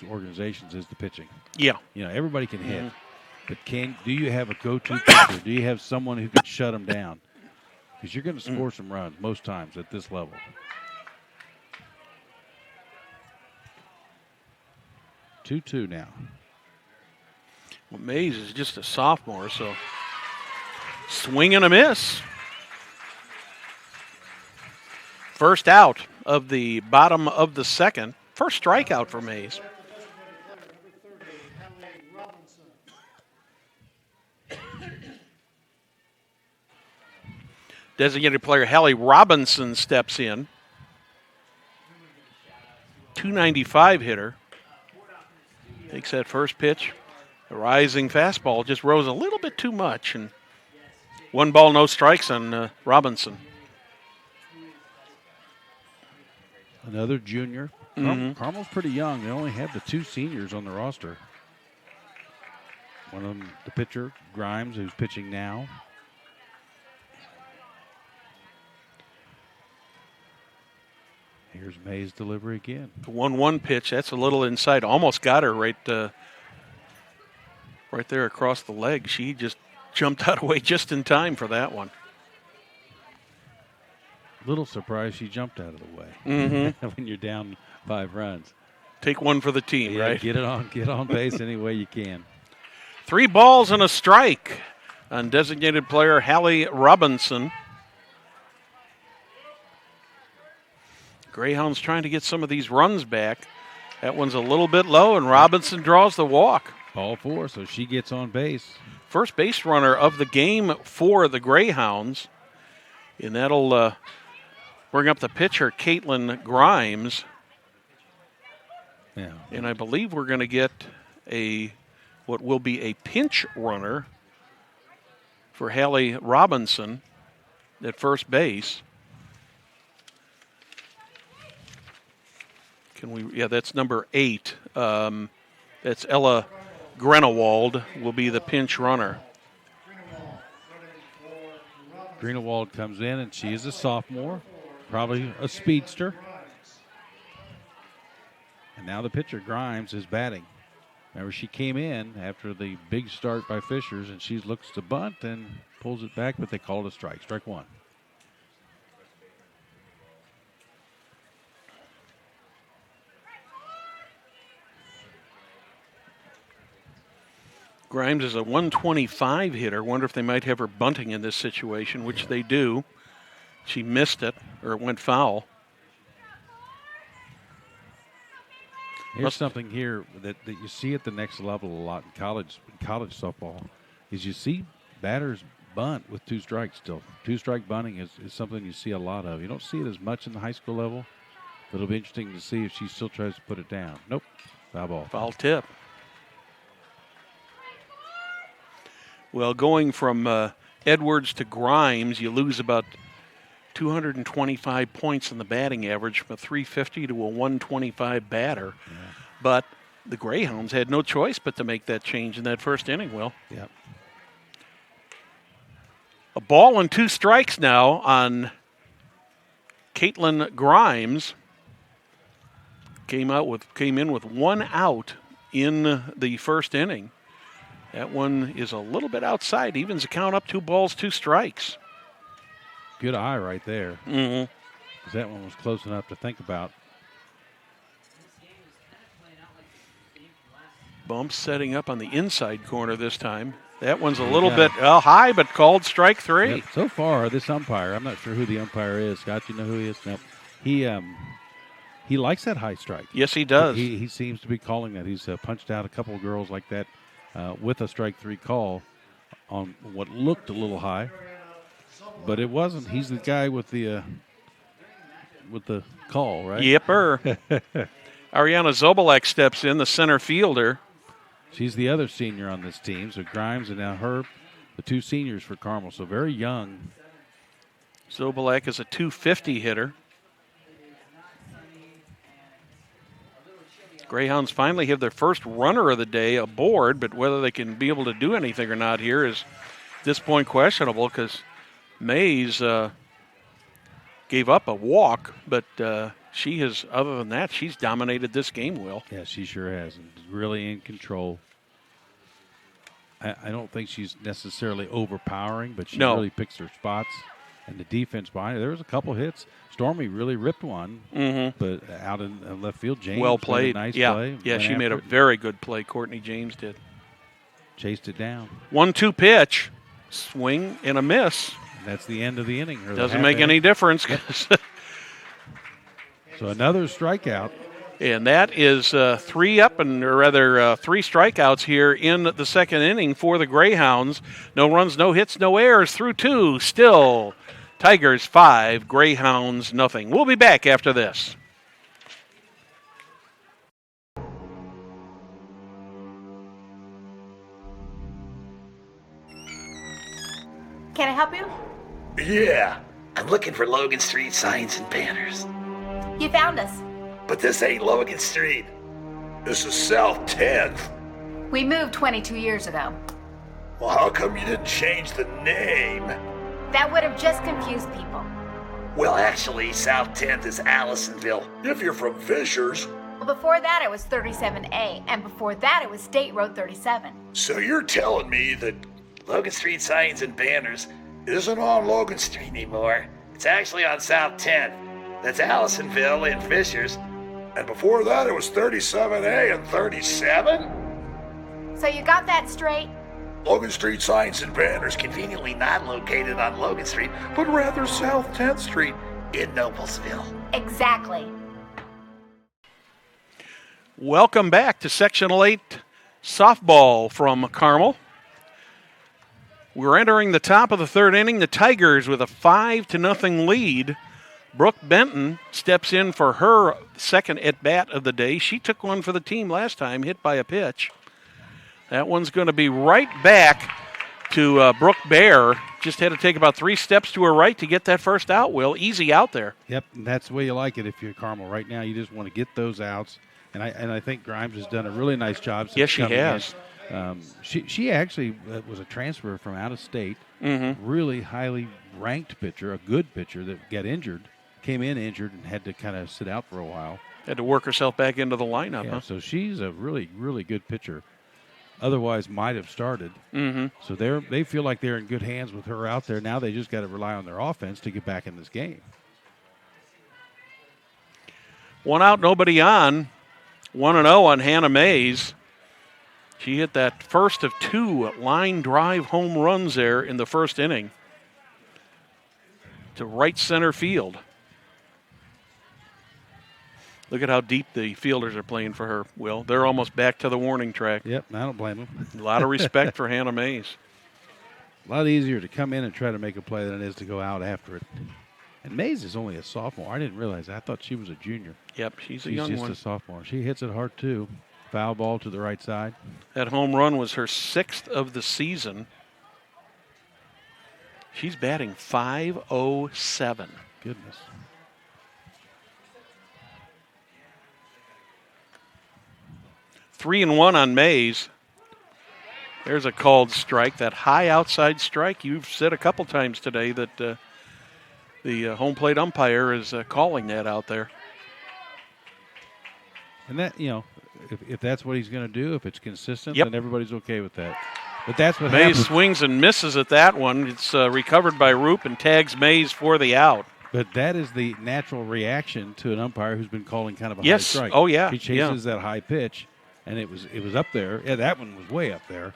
B: organizations is the pitching.
A: Yeah.
B: You know, everybody can hit, but do you have a go-to pitcher? Do you have someone who can shut them down? Because you're going to score some runs most times at this level. Two now.
A: Well, Mays is just a sophomore, so swing and a miss. First out of the bottom of the second. First strikeout for Mays. Designated player Hallie Robinson steps in. 295 hitter. Takes that first pitch. The rising fastball just rose a little bit too much. And 1 ball, no strikes on Robinson.
B: Another junior. Carmel's pretty young. They only have the 2 seniors on the roster. One of them, the pitcher, Grimes, who's pitching now. Here's May's delivery again.
A: The 1-1 pitch, that's a little inside. Almost got her right there across the leg. She just jumped out of the way just in time for that one.
B: Little surprised she jumped out of the way when you're down 5 runs.
A: Take one for the team, right?
B: Get on base any way you can.
A: 3 balls and a strike on designated player Hallie Robinson. Greyhounds trying to get some of these runs back. That one's a little bit low, and Robinson draws the walk.
B: Ball 4, so she gets on base.
A: First base runner of the game for the Greyhounds. And that'll bring up the pitcher, Caitlin Grimes.
B: Yeah.
A: And I believe we're going to get what will be a pinch runner for Hallie Robinson at first base. That's number 8. That's Ella Grenewald will be the pinch runner.
B: Greenewald comes in, and she is a sophomore, probably a speedster. And now the pitcher, Grimes, is batting. Remember, she came in after the big start by Fishers, and she looks to bunt and pulls it back, but they call it a strike. Strike 1.
A: Grimes is a 125 hitter. Wonder if they might have her bunting in this situation, which they do. She missed it, or it went foul.
B: Here's something here that you see at the next level a lot in college softball, is you see batters bunt with 2 strikes still. 2-strike bunting is something you see a lot of. You don't see it as much in the high school level, but it'll be interesting to see if she still tries to put it down. Nope, foul ball.
A: Foul tip. Well, going from Edwards to Grimes, you lose about 225 points in the batting average from a 350 to a 125 batter. Yeah. But the Greyhounds had no choice but to make that change in that first inning, Will.
B: Yep.
A: A ball and 2 strikes now on Caitlin Grimes. Came in with 1 out in the first inning. That one is a little bit outside. Evens the count up, 2 balls, 2 strikes.
B: Good eye right there.
A: Mm-hmm.
B: 'Cause that one was close enough to think about.
A: Bump setting up on the inside corner this time. That one's a little bit high, but called strike 3.
B: Yep. So far, this umpire, I'm not sure who the umpire is. Scott, you know who he is? Nope. He likes that high strike.
A: Yes, he does.
B: He seems to be calling that. He's punched out a couple of girls like that with a strike 3 call on what looked a little high, but it wasn't. He's the guy with the call, right?
A: Yipper. Ariana Zobalek steps in, the center fielder.
B: She's the other senior on this team. So Grimes and now her the two seniors for Carmel, so very young.
A: Zobalak is a 250 hitter. Greyhounds finally have their first runner of the day aboard, but whether they can be able to do anything or not here is at this point questionable because Mays gave up a walk, but she has, other than that, she's dominated this game, Will.
B: Yeah, she sure has. And really in control. I don't think she's necessarily overpowering, but she really picks her spots. And the defense behind her, there was a couple hits. Stormy really ripped one, but out in left field, James
A: well played.
B: Made a nice
A: yeah.
B: play.
A: Yeah, she made a very good play. Courtney James did.
B: Chased it down.
A: 1-2 pitch, swing and a miss.
B: And that's the end of the inning.
A: Doesn't make any difference.
B: So another strikeout.
A: And that is three strikeouts here in the second inning for the Greyhounds. No runs, no hits, no errors through two. Still, Tigers 5, Greyhounds nothing. We'll be back after this.
E: Can I help you?
D: Yeah, I'm looking for Logan Street signs and banners.
E: You found us.
D: But this ain't Logan Street. This is South 10th.
E: We moved 22 years ago.
D: Well, how come you didn't change the name?
E: That would have just confused people.
D: Well, actually, South 10th is Allisonville. If you're from Fishers.
E: Well, before that it was 37A, and before that it was State Road 37.
D: So you're telling me that Logan Street signs and banners isn't on Logan Street anymore? It's actually on South 10th. That's Allisonville and Fishers. And before that, it was 37A and 37?
E: So you got that straight?
D: Logan Street signs and banners conveniently not located on Logan Street, but rather South 10th Street in Noblesville.
E: Exactly.
A: Welcome back to Sectional 8 softball from Carmel. We're entering the top of the third inning. The Tigers with a 5-0 lead. Brooke Benton steps in for her second at-bat of the day. She took one for the team last time, hit by a pitch. That one's going to be right back to Brooke Bear. Just had to take about 3 steps to her right to get that first out, Will. Easy out there.
B: Yep, and that's the way you like it if you're Carmel. Right now, you just want to get those outs. And I think Grimes has done a really nice job.
A: Yes, she has.
B: She actually was a transfer from out of state. Really highly ranked pitcher, a good pitcher that got injured. Came in injured and had to kind of sit out for a while.
A: Had to work herself back into the lineup, huh?
B: So she's a really, really good pitcher. Otherwise, might have started. So they feel like they're in good hands with her out there. Now they just got to rely on their offense to get back in this game.
A: 1 out, nobody on. 1-0 on Hannah Mays. She hit that first of 2 line drive home runs there in the first inning to right center field. Look at how deep the fielders are playing for her, Will. They're almost back to the warning track.
B: Yep, I don't blame them.
A: A lot of respect for Hannah Mays.
B: A lot easier to come in and try to make a play than it is to go out after it. And Mays is only a sophomore. I didn't realize that. I thought she was a junior.
A: Yep, she's a young one.
B: She's just a sophomore. She hits it hard, too. Foul ball to the right side.
A: That home run was her 6th of the season. She's batting .507.
B: Goodness.
A: Three and 1 on Mays. There's a called strike, that high outside strike. You've said a couple times today that the home plate umpire is calling that out there.
B: And that, if that's what he's going to do, if it's consistent,
A: Yep.
B: then everybody's okay with that. But that's what
A: Mays
B: happens.
A: swings and misses at that one. It's recovered by Roop and tags Mays for the out.
B: But that is the natural reaction to an umpire who's been calling kind of a high
A: Yes.
B: strike.
A: Oh, yeah.
B: He chases that high pitch, and it was up there. Yeah, that one was way up there.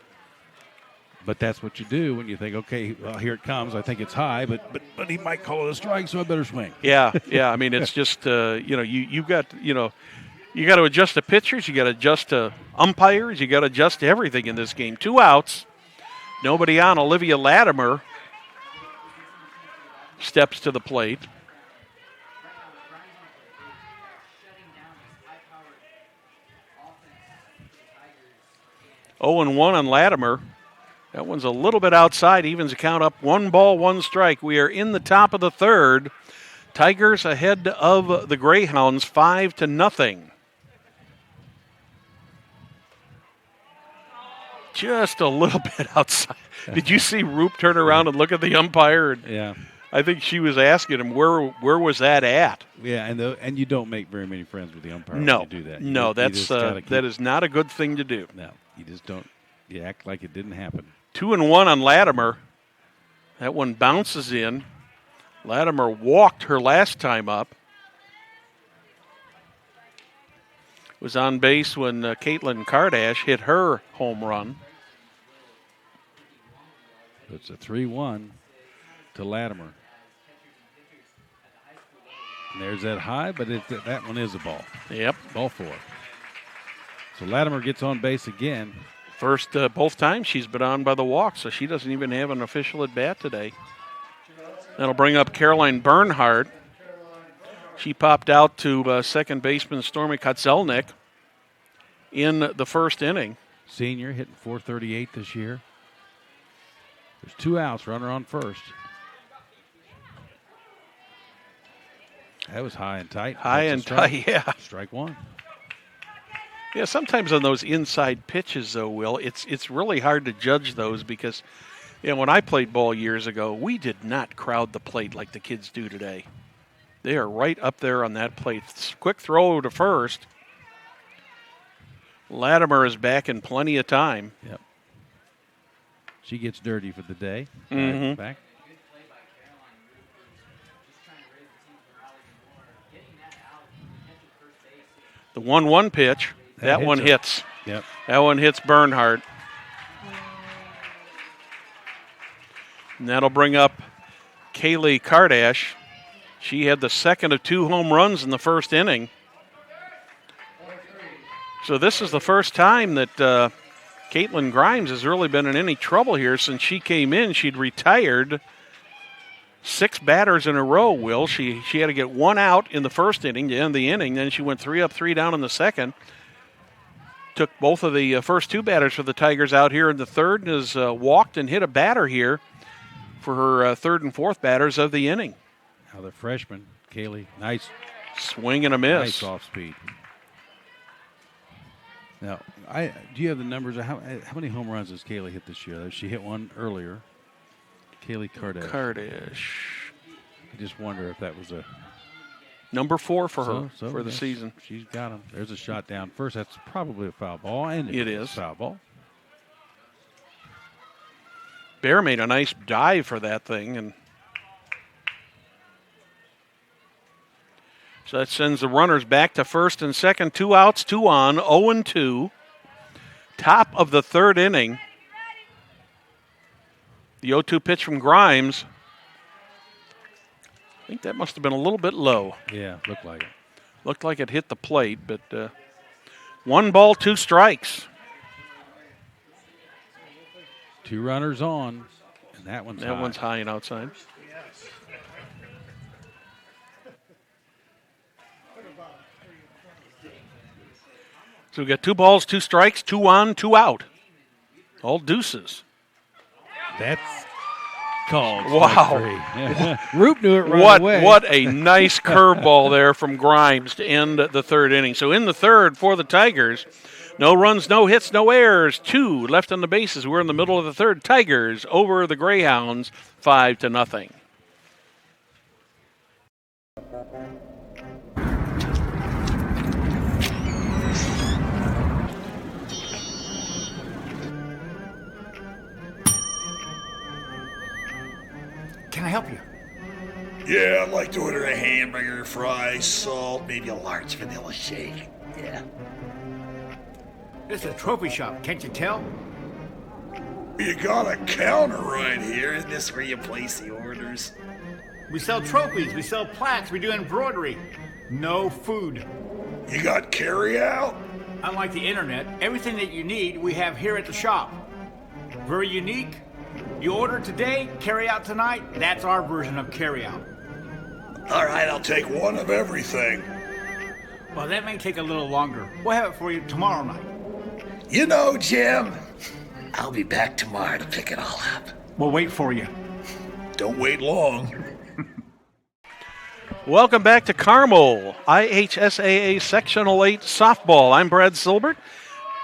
B: But that's what you do when you think, okay, well, here it comes. I think it's high, but he might call it a strike, so I better swing.
A: Yeah. I mean, it's just you've got you got to adjust to pitchers, you got to adjust to umpires, you got to adjust to everything in this game. 2 outs, nobody on. Olivia Latimer steps to the plate. Oh, and 1 on Latimer. That one's a little bit outside, evens the count up 1 ball, 1 strike. We are in the top of the third. Tigers ahead of the Greyhounds 5-0. Just a little bit outside. Did you see Roop turn around and look at the umpire?
B: Yeah.
A: I think she was asking him where was that at.
B: Yeah, and you don't make very many friends with the umpire
A: No,
B: when you do that.
A: No, that is not a good thing to do.
B: No, you just don't. You act like it didn't happen.
A: 2-1 on Latimer. That one bounces in. Latimer walked her last time up. Was on base when Caitlin Kardash hit her home run.
B: It's a 3-1 to Latimer. And there's that high, but that one is a ball.
A: Yep.
B: Ball 4. So Latimer gets on base again.
A: First, both times she's been on by the walk, so she doesn't even have an official at bat today. That'll bring up Caroline Bernhardt. She popped out to second baseman Stormy Kotzelnik in the first inning.
B: Senior hitting .438 this year. There's 2 outs, runner on first. That was high and tight.
A: High and tight, yeah.
B: Strike 1.
A: Yeah, sometimes on those inside pitches, though, Will, it's really hard to judge those because, when I played ball years ago, we did not crowd the plate like the kids do today. They are right up there on that plate. Quick throw to first. Latimer is back in plenty of time.
B: Yep. She gets dirty for the day.
A: Mm-hmm.
B: Back.
A: The 1-1 pitch. That one hits.
B: Yep.
A: That one hits Bernhardt. And that'll bring up Kaylee Kardash. She had the second of 2 home runs in the first inning. So this is the first time that Caitlin Grimes has really been in any trouble here since she came in. She'd retired 6 batters in a row, Will. She had to get 1 out in the first inning to end the inning. Then she went 3 up, 3 down in the second. Took both of the first 2 batters for the Tigers out here in the third and has walked and hit a batter here for her third and fourth batters of the inning.
B: Now the freshman, Kaylee, nice
A: swing and a miss.
B: Nice off speed. Now, do you have the numbers? How many home runs has Kaylee hit this year? She hit one earlier. Kaylee Kardash. I just wonder if that was a
A: number 4 for her for the season.
B: She's got him. There's a shot down first. That's probably a foul ball, and
A: it is
B: foul ball.
A: Bear made a nice dive for that thing, and so that sends the runners back to first and second. 2 outs, 2 on, 0-2. Top of the third inning. The 0-2 pitch from Grimes. I think that must have been a little bit low.
B: Yeah, looked like it.
A: Looked like it hit the plate, but 1 ball, 2 strikes.
B: 2 runners on, and that one's high.
A: That one's high and outside. So we got 2 balls, 2 strikes, 2 on, 2 out. All deuces.
B: That's called.
A: Wow.
B: Roop knew it right away.
A: What a nice curveball there from Grimes to end the third inning. So in the third for the Tigers, no runs, no hits, no errors. 2 left on the bases. We're in the middle of the third. Tigers over the Greyhounds 5-0.
C: Can I help you?
D: Yeah, I'd like to order a hamburger, fries, salt, maybe a large vanilla shake. Yeah.
C: This is a trophy shop, can't you tell?
D: You got a counter right here. Isn't this where you place the orders?
C: We sell trophies, we sell plaques, we do embroidery. No food.
D: You got carry out?
C: Unlike the internet, everything that you need we have here at the shop. Very unique. You order today, carry out tonight. That's our version of carry out.
D: All right, I'll take 1 of everything.
C: Well, that may take a little longer. We'll have it for you tomorrow night.
D: You know, Jim, I'll be back tomorrow to pick it all up.
C: We'll wait for you.
D: Don't wait long.
A: Welcome back to Carmel, IHSAA Sectional 8 Softball. I'm Brad Silbert.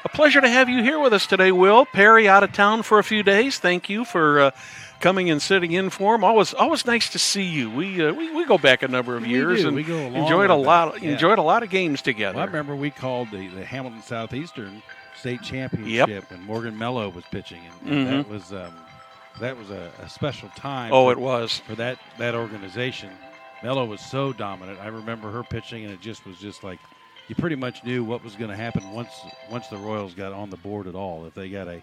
A: A pleasure to have you here with us today, Will. Perry out of town for a few days. Thank you for coming and sitting in for him. Always nice to see you. We go back a number of years and
B: we go
A: enjoyed a lot of games together.
B: Well, I remember we called the Hamilton Southeastern State Championship when Morgan Mello was pitching, and that was a special time.
A: Oh, it was
B: for that organization. Mello was so dominant. I remember her pitching, and it was just like you pretty much knew what was going to happen once the Royals got on the board at all. If they got a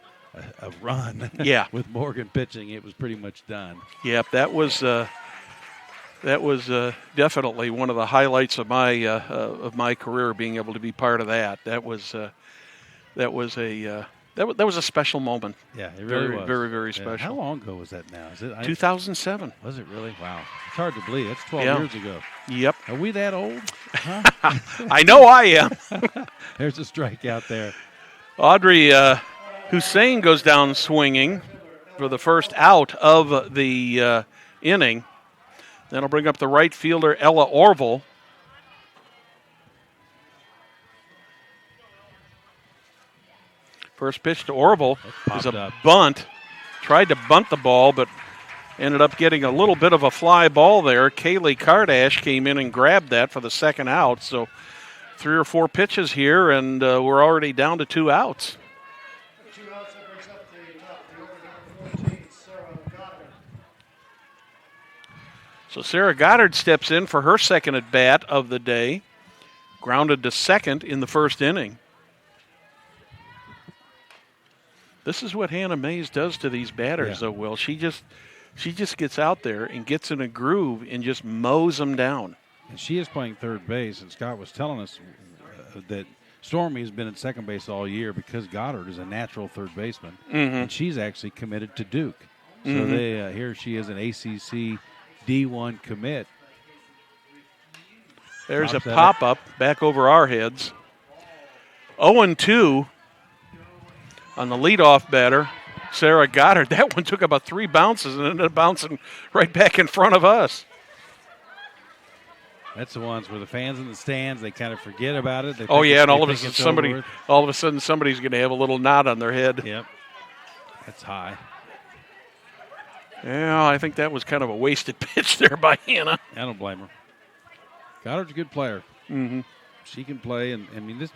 B: run with Morgan pitching, it was pretty much done. Yep,
A: that was definitely one of the highlights of my career, being able to be part of that. That was a special moment.
B: Yeah, it really was.
A: Very, very special.
B: How long ago was that now? Is it
A: 2007?
B: Was it really? Wow. It's hard to believe. That's 12 years ago.
A: Yep.
B: Are we that old? Huh?
A: I know I am.
B: There's a strikeout there.
A: Audrey Hussein goes down swinging for the first out of the inning. That'll bring up the right fielder, Ella Orville. First pitch to Orville is a bunt. Tried to bunt the ball, but ended up getting a little bit of a fly ball there. Kaylee Kardash came in and grabbed that for the second out. So 3 or 4 pitches here, and we're already down to 2 outs. So Sarah Goddard steps in for her second at bat of the day. Grounded to second in the first inning. This is what Hannah Mays does to these batters, though, Will. She just gets out there and gets in a groove and just mows them down.
B: And she is playing third base, and Scott was telling us that Stormy has been at second base all year because Goddard is a natural third baseman, and she's actually committed to Duke. So here she is an ACC D1 commit.
A: There's a pop-up back over our heads. 0-2 on the leadoff batter, Sarah Goddard. That one took about 3 bounces and ended up bouncing right back in front of us.
B: That's the ones where the fans in the stands, they kind of forget about it.
A: And all of a sudden somebody's going to have a little nod on their head.
B: Yep, that's high.
A: Yeah, I think that was kind of a wasted pitch there by Hannah.
B: I don't blame her. Goddard's a good player.
A: Mm-hmm.
B: She can play, and I mean,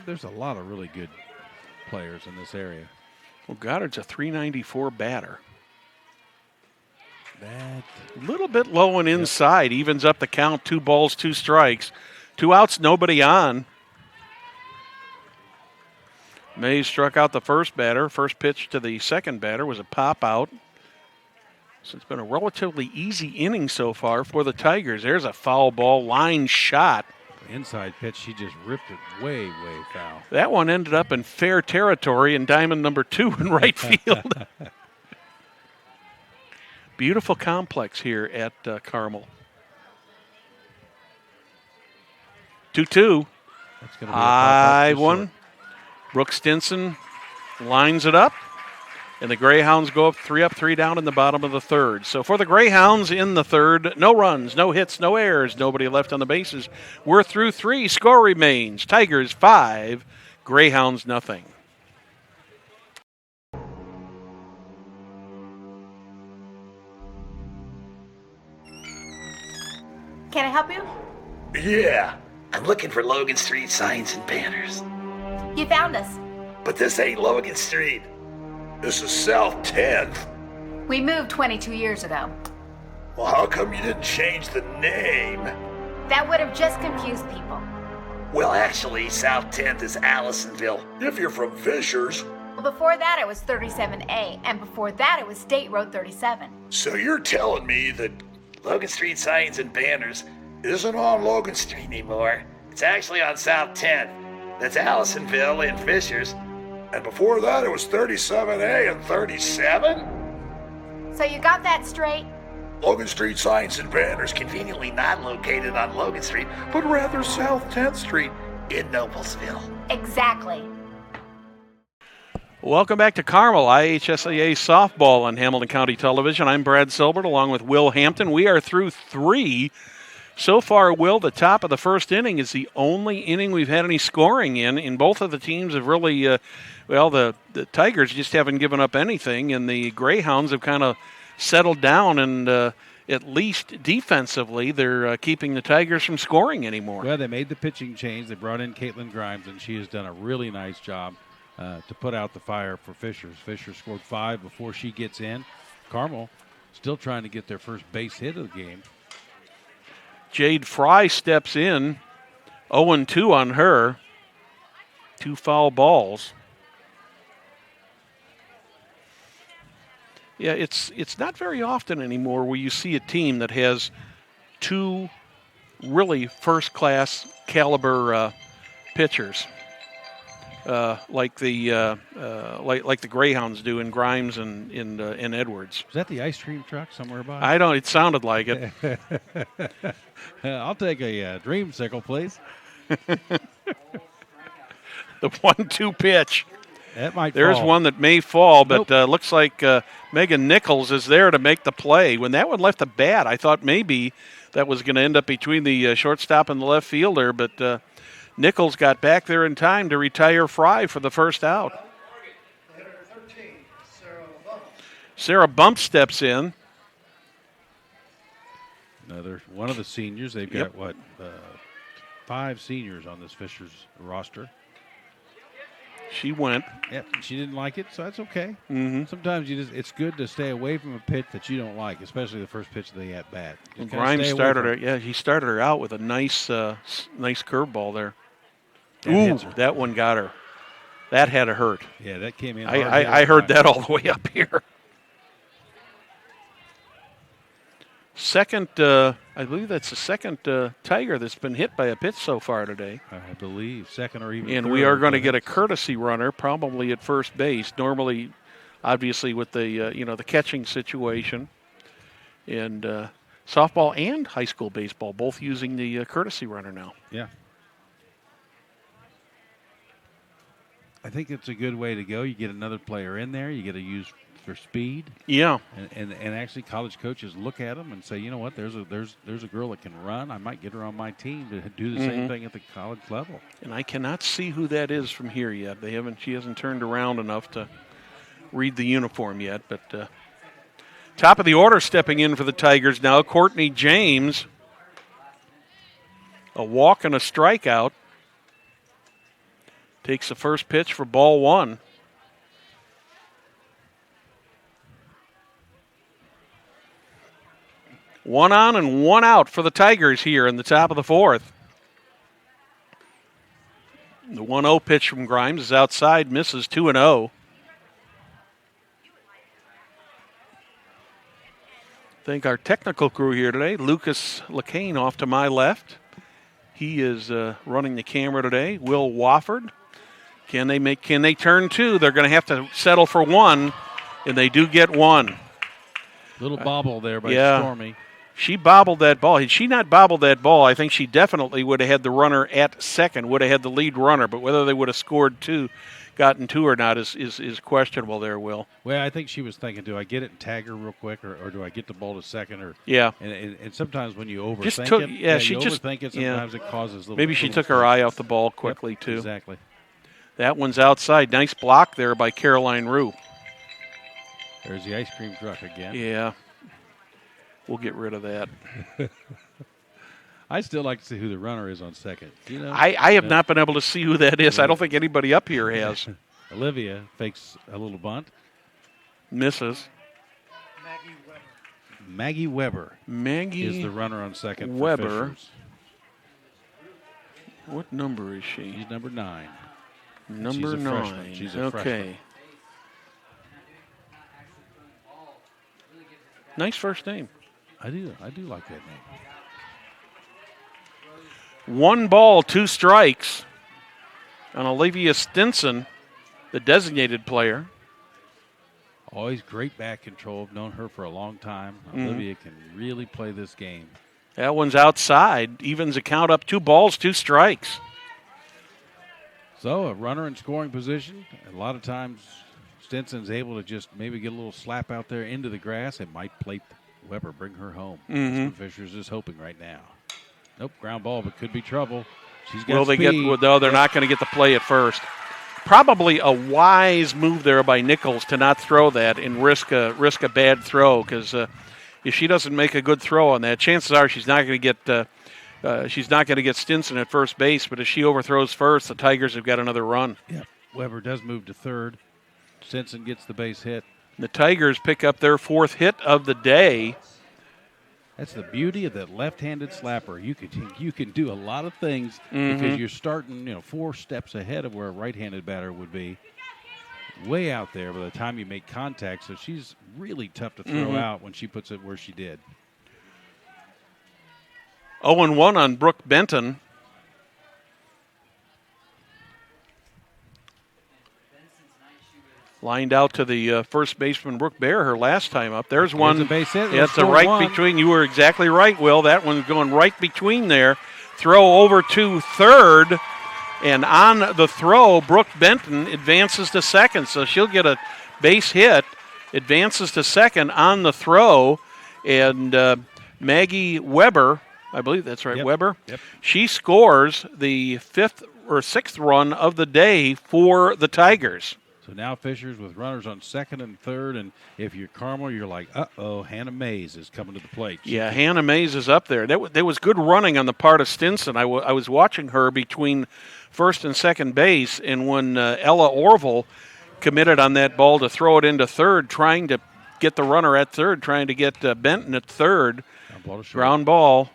B: there's a lot of really good players in this area.
A: Well, Goddard's a .394 batter.
B: That
A: a little bit low and inside, evens up the count. 2 balls, 2 strikes, 2 outs, nobody on. Mays struck out the first batter. First pitch to the second batter was a pop out. So it's been a relatively easy inning so far for the Tigers. There's a foul ball, line shot.
B: Inside pitch, she just ripped it way, way foul.
A: That one ended up in fair territory in diamond number 2 in right field. Beautiful complex here at Carmel. 2-2.
B: That's going to be
A: high one. Brooke Stinson lines it up. And the Greyhounds go up 3 down in the bottom of the third. So for the Greyhounds in the third, no runs, no hits, no errors, nobody left on the bases. We're through 3. Score remains Tigers 5, Greyhounds nothing.
E: Can I help you?
D: Yeah, I'm looking for Logan Street signs and banners.
E: You found us.
D: But this ain't Logan Street. This is South 10th.
E: We moved 22 years ago.
D: Well, how come you didn't change the name?
E: That would have just confused people.
D: Well, actually, South 10th is Allisonville. If you're from Fishers.
E: Well, before that it was 37A, and before that it was State Road 37.
D: So you're telling me that Logan Street signs and banners isn't on Logan Street anymore? It's actually on South 10th. That's Allisonville and Fishers. And before that, it was 37A and 37?
E: So you got that straight?
D: Logan Street signs and banners conveniently not located on Logan Street, but rather South 10th Street in Noblesville.
E: Exactly.
A: Welcome back to Carmel, IHSAA softball on Hamilton County Television. I'm Brad Silbert along with Will Hampton. We are through 3. So far, Will, the top of the first inning is the only inning we've had any scoring in. Both of the teams have really, the Tigers just haven't given up anything, and the Greyhounds have kind of settled down, and at least defensively, they're keeping the Tigers from scoring anymore.
B: Well, they made the pitching change. They brought in Caitlin Grimes, and she has done a really nice job to put out the fire for Fishers. Fisher scored 5 before she gets in. Carmel still trying to get their first base hit of the game.
A: Jade Fry steps in, 0-2 on her. 2 foul balls. Yeah, it's not very often anymore where you see a team that has 2 really first-class caliber pitchers. Like the Greyhounds do in Grimes and Edwards.
B: Is that the ice cream truck somewhere by?
A: I don't. It sounded like it.
B: I'll take a dreamsicle, please.
A: The 1-2 pitch.
B: That might
A: There's
B: fall.
A: one that may fall, but
B: Nope.
A: looks like Megan Nichols is there to make the play. When that one left the bat, I thought maybe that was going to end up between the shortstop and the left fielder, but Nichols got back there in time to retire Fry for the first out. Sarah Bump steps in.
B: Another one of the seniors. They've got, 5 seniors on this Fishers roster.
A: She went.
B: Yep, she didn't like it, so that's okay.
A: Mm-hmm.
B: Sometimes it's good to stay away from a pitch that you don't like, especially the first pitch of the at bat.
A: Grimes started her. Yeah, he started her out with a nice curveball there.
B: That
A: Ooh, that one got her. That had to hurt.
B: Yeah, that came in.
A: I heard that all the way up here. Second, I believe that's the second Tiger that's been hit by a pitch so far today.
B: I believe second or even.
A: And
B: third,
A: we are going to get a courtesy runner, probably at first base. Normally, obviously, with the the catching situation, and softball and high school baseball both using the courtesy runner now.
B: Yeah. I think it's a good way to go. You get another player in there. You get to use for speed.
A: Yeah.
B: And actually, college coaches look at them and say, you know what? There's a girl that can run. I might get her on my team to do the same thing at the college level.
A: And I cannot see who that is from here yet. She hasn't turned around enough to read the uniform yet. But top of the order stepping in for the Tigers now, Courtney James. A walk and a strikeout. Takes the first pitch for ball 1. One on and one out for the Tigers here in the top of the 4th. The 1-0 pitch from Grimes is outside, misses 2-0. Thank our technical crew here today. Lucas Lacane off to my left. He is running the camera today. Will Wofford. Can they turn 2? They're going to have to settle for 1, and they do get 1.
B: Little bobble there by
A: yeah.
B: Stormy.
A: She bobbled that ball. Had she not bobbled that ball, I think she definitely would have had the runner at second, would have had the lead runner. But whether they would have scored 2, gotten 2 or not is questionable there, Will.
B: Well, I think she was thinking, do I get it and tag her real quick, or do I get the ball to second? Or
A: yeah.
B: And sometimes when you overthink
A: she
B: overthink it, sometimes it causes little.
A: Maybe she took her eye off the ball quickly, too.
B: Exactly.
A: That one's outside. Nice block there by Caroline Rue.
B: There's the ice cream truck again.
A: Yeah. We'll get rid of that.
B: I still like to see who the runner is on second. You know,
A: I have not been able to see who that is. I don't think anybody up here has.
B: Olivia fakes a little bunt.
A: Misses.
B: Maggie Weber.
A: Maggie
B: is the runner on second
A: Weber.
B: for Fishers.
A: What number is she?
B: She's number 9.
A: Number
B: She's a
A: 9.
B: freshman. She's a
A: okay.
B: freshman.
A: Nice first name.
B: I do like that name.
A: 1 ball, 2 strikes on Olivia Stinson, the designated player.
B: Always great back control. I've known her for a long time. Olivia can really play this game.
A: That one's outside. Evens the count up 2 balls, 2 strikes.
B: So a runner in scoring position. A lot of times Stinson's able to just maybe get a little slap out there into the grass, it might plate Weber, bring her home. That's what Fishers is hoping right now. Nope, ground ball, but could be trouble. She's got speed.
A: No, they're not going to get the play at first. Probably a wise move there by Nichols to not throw that and risk a bad throw, because if she doesn't make a good throw on that, chances are she's not going to get Stinson at first base. But if she overthrows first, the Tigers have got another run.
B: Yeah, Weber does move to third. Stinson gets the base hit.
A: The Tigers pick up their 4th hit of the day.
B: That's the beauty of that left-handed slapper. You can do a lot of things because you're starting 4 steps ahead of where a right-handed batter would be. Way out there by the time you make contact, so she's really tough to throw out when she puts it where she did.
A: 0-1 on Brooke Benton. Lined out to the first baseman, Brooke Bear, her last time up. There's one.
B: There's a base hit.
A: Yeah, it's a right between. You were exactly right, Will. That one's going right between there. Throw over to third. And on the throw, Brooke Benton advances to second. So she'll get a base hit, advances to second on the throw. And Maggie Weber, I believe that's right, Weber.
B: Yep.
A: She scores the 5th or 6th run of the day for the Tigers.
B: So now Fishers with runners on second and third, and if you're Carmel, you're like, uh-oh, Hannah Mays is coming to the plate.
A: Yeah, Hannah Mays is up there. There was good running on the part of Stinson. I was watching her between first and second base, and when Ella Orville committed on that ball to throw it into third, trying to get the runner at third, trying to get Benton at third, ground ball.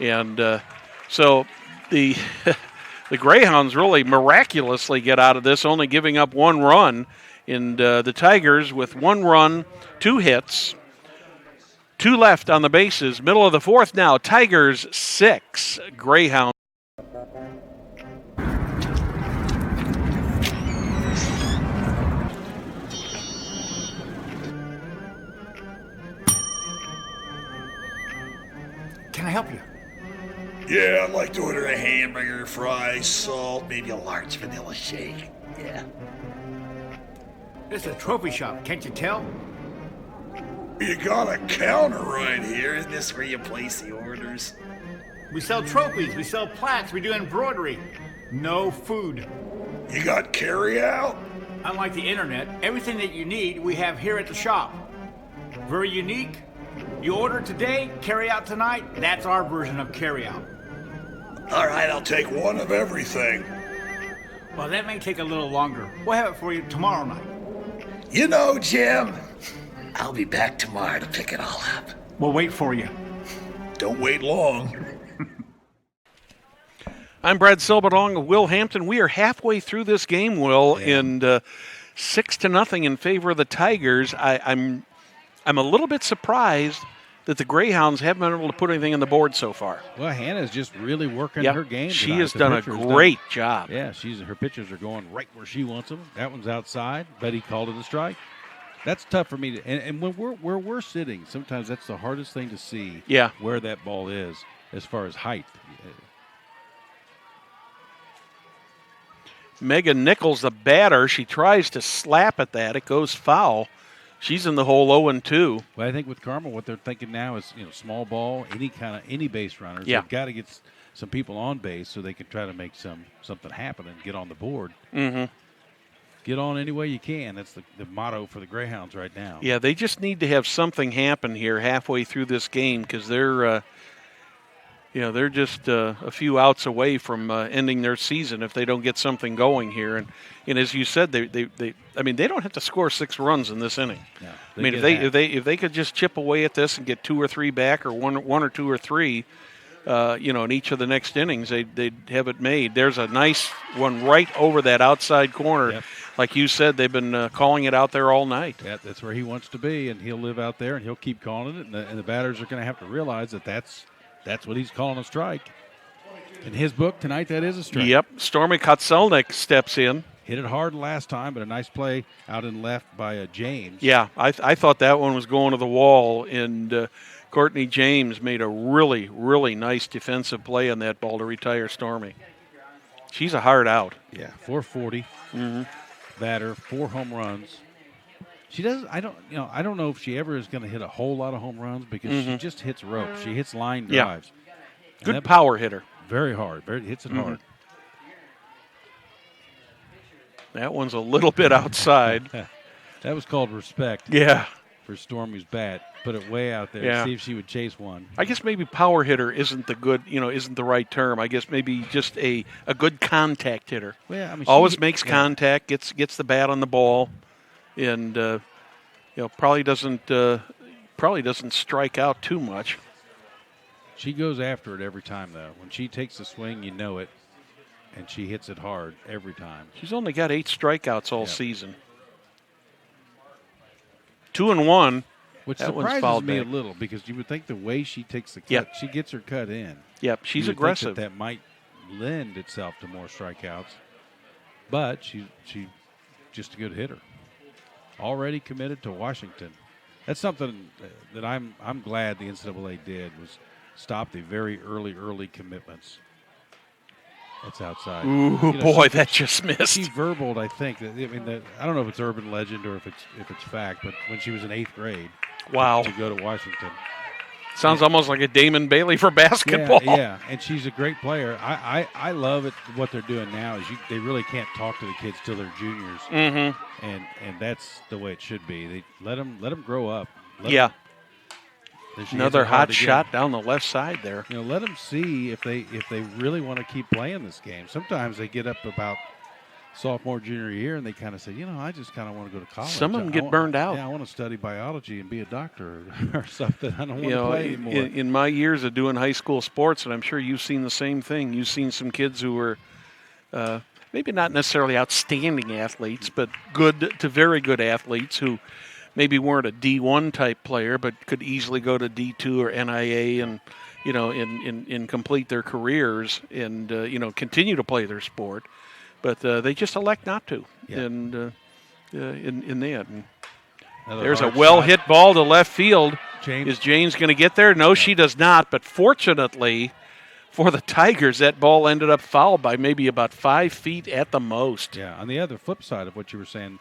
A: And so the... The Greyhounds really miraculously get out of this, only giving up 1 run. And the Tigers with 1 run, 2 hits, 2 left on the bases. Middle of the 4th now. Tigers 6, Greyhounds.
C: Can I help you?
D: Yeah, I'd like to order a hamburger, fries, salt, maybe a large vanilla shake. Yeah.
C: It's a trophy shop, can't you tell?
D: You got a counter right here. Isn't this where you place the orders?
C: We sell trophies, we sell plaques, we do embroidery. No food.
D: You got carry out?
C: Unlike the internet, everything that you need we have here at the shop. Very unique. You order today, carry out tonight. That's our version of carry out.
D: All right, I'll take 1 of everything.
C: Well, that may take a little longer. We'll have it for you tomorrow night.
D: You know, Jim, I'll be back tomorrow to pick it all up.
C: We'll wait for you.
D: Don't wait long.
A: I'm Brad Silbert along with Will Hampton. We are halfway through this game, Will, and 6-0 in favor of the Tigers. I'm a little bit surprised that the Greyhounds haven't been able to put anything on the board so far.
B: Well, Hannah's just really working her game
A: She
B: tonight.
A: has done a great job.
B: Yeah, her pitches are going right where she wants them. That one's outside. Betty called it a strike. That's tough for me to, and when we're sitting, sometimes that's the hardest thing to see.
A: Yeah.
B: Where that ball is as far as height.
A: Megan Nichols, the batter, she tries to slap at that. It goes foul. She's in the hole 0-2.
B: Well, I think with Carmel, what they're thinking now is, small ball, any base runners.
A: Yeah.
B: They've got to get some people on base so they can try to make something happen and get on the board.
A: Mm-hmm.
B: Get on any way you can. That's the motto for the Greyhounds right now.
A: Yeah, they just need to have something happen here halfway through this game because they're just a few outs away from ending their season if they don't get something going here. And as you said, they don't have to score 6 runs in this inning.
B: No,
A: if they could just chip away at this and get 2 or 3 back, or one or 2 or 3, in each of the next innings, they'd have it made. There's a nice one right over that outside corner.
B: Yep.
A: Like you said, they've been calling it out there all night.
B: Yeah, that's where he wants to be, and he'll live out there, and he'll keep calling it. And the batters are going to have to realize that that's what he's calling a strike. In his book tonight, that is a strike.
A: Yep. Stormy Kotselnik steps in.
B: Hit it hard last time, but a nice play out in left by James.
A: Yeah, I thought that one was going to the wall, and Courtney James made a really, really nice defensive play on that ball to retire Stormy. She's a hard out.
B: Yeah, 440.
A: Mm-hmm.
B: batter, 4 home runs. She doesn't. I don't know if she ever is going to hit a whole lot of home runs because she just hits ropes. She hits line
A: Yeah.
B: drives. And
A: Good
B: that-
A: power hitter.
B: Very hard. Hits it hard.
A: That one's a little bit outside.
B: That was called respect
A: Yeah.
B: for Stormy's bat. Put it way out there.
A: Yeah.
B: See if she would chase one.
A: I guess maybe power hitter isn't the right term. I guess maybe just a good contact hitter.
B: Well, I mean,
A: Always makes contact, gets the bat on the ball, and probably doesn't strike out too much.
B: She goes after it every time, though. When she takes a swing, you know it, and she hits it hard every time.
A: She's only got 8 strikeouts all season. 2-1.
B: Which
A: That one's
B: surprises
A: fouled
B: me
A: back.
B: a little because you would think the way she takes the cut,
A: Yep.
B: she gets her cut in.
A: Yep, she's
B: You would think
A: aggressive.
B: that might lend itself to more strikeouts, but she just a good hitter. Already committed to Washington. That's something that I'm glad the NCAA did was stop the very early commitments. That's outside.
A: Ooh, boy, that just missed.
B: She verbaled, I think. I don't know if it's urban legend or if it's fact, but when she was in 8th grade,
A: Wow.
B: to go to Washington.
A: Sounds almost like a Damon Bailey for basketball.
B: Yeah, and she's a great player. I love it. What they're doing now is they really can't talk to the kids till they're juniors, and that's the way it should be. They let them grow up.
A: Yeah.
B: She
A: Another
B: hits it hard
A: hot
B: again.
A: shot down the left side there.
B: Let them see if they really want to keep playing this game. Sometimes they get up about sophomore, junior year, and they kind of say, I just kind of want to go to college.
A: Some of them
B: I
A: get
B: want-
A: burned out.
B: Yeah, I want to study biology and be a doctor or something. I don't want to
A: You know,
B: play anymore.
A: in my years of doing high school sports, and I'm sure you've seen the same thing. You've seen some kids who were maybe not necessarily outstanding athletes, but good to very good athletes who maybe weren't a D1 type player, but could easily go to D2 or NIA and in complete their careers and continue to play their sport. But they just elect not to.
B: Yeah.
A: And in that. And
B: Another
A: there's a
B: hard
A: well-hit ball to left field.
B: James.
A: Is James going to get there? No, she does not. But fortunately for the Tigers, that ball ended up fouled by maybe about 5 feet at the most.
B: Yeah, on the other flip side of what you were saying,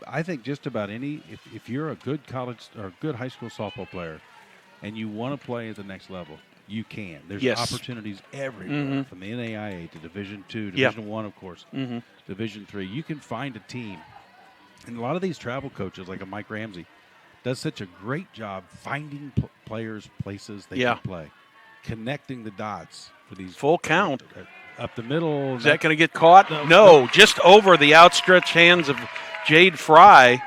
B: I think just about if you're a good college or good high school softball player and you want to play at the next level, you can. There's
A: Yes.
B: opportunities everywhere, from the NAIA to Division II,
A: Yeah.
B: Division I, of course, Division III. You can find a team. And a lot of these travel coaches, like a Mike Ramsey, does such a great job finding players, places they
A: Yeah.
B: can play, connecting the dots for these
A: Full count.
B: up the middle.
A: Is that going to get caught? No, just over the outstretched hands of Jade Fry.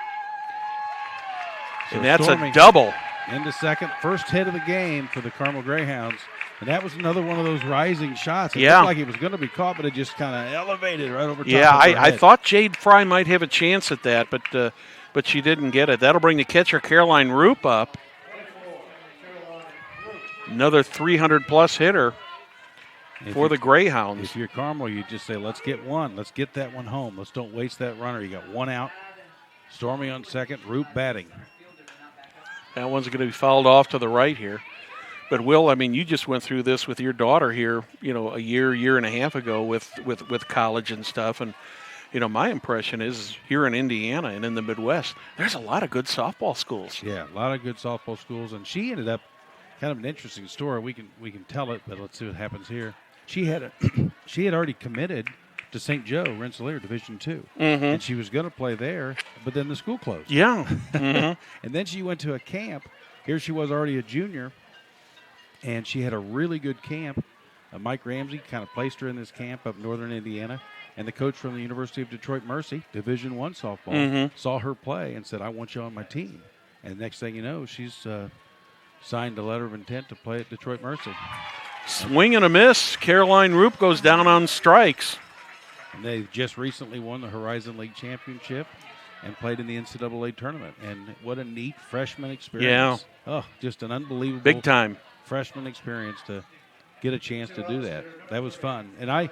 B: So
A: And that's
B: Stormy
A: a double.
B: into second, first hit of the game for the Carmel Greyhounds. And that was another one of those rising shots. It
A: Yeah.
B: looked like it was going to be caught, but it just kind of elevated right over top
A: Yeah,
B: of her
A: I
B: head.
A: thought Jade Fry might have a chance at that, but she didn't get it. That'll bring the catcher Caroline Roop up. Another 300-plus hitter
B: If
A: for
B: you-
A: the Greyhounds.
B: If you're Carmel, you just say, let's get one. Let's get that one home. Let's don't waste that runner. You got one out. Stormy on second, Roop batting.
A: That one's going to be fouled off to the right here. But, Will, I mean, you just went through this with your daughter here, a year and a half ago with college and stuff. And, my impression is here in Indiana and in the Midwest, there's a lot of good softball schools.
B: Yeah, a lot of good softball schools. And she ended up kind of an interesting story. We can tell it, but let's see what happens here. She had she had already committed to St. Joe, Rensselaer, Division II. And she was going to play there, but then the school closed.
A: Yeah.
B: And then she went to a camp. Here she was already a junior, and she had a really good camp. Mike Ramsey kind of placed her in this camp up northern Indiana, and the coach from the University of Detroit Mercy, Division I softball, saw her play and said, I want you on my team. And next thing you know, she's signed a letter of intent to play at Detroit Mercy.
A: Swing and a miss. Caroline Roop goes down on strikes.
B: And they just recently won the Horizon League Championship and played in the NCAA tournament. And what a neat freshman experience. Yeah. Oh, just an unbelievable
A: Big time
B: freshman experience to get a chance to do that. That was fun. And I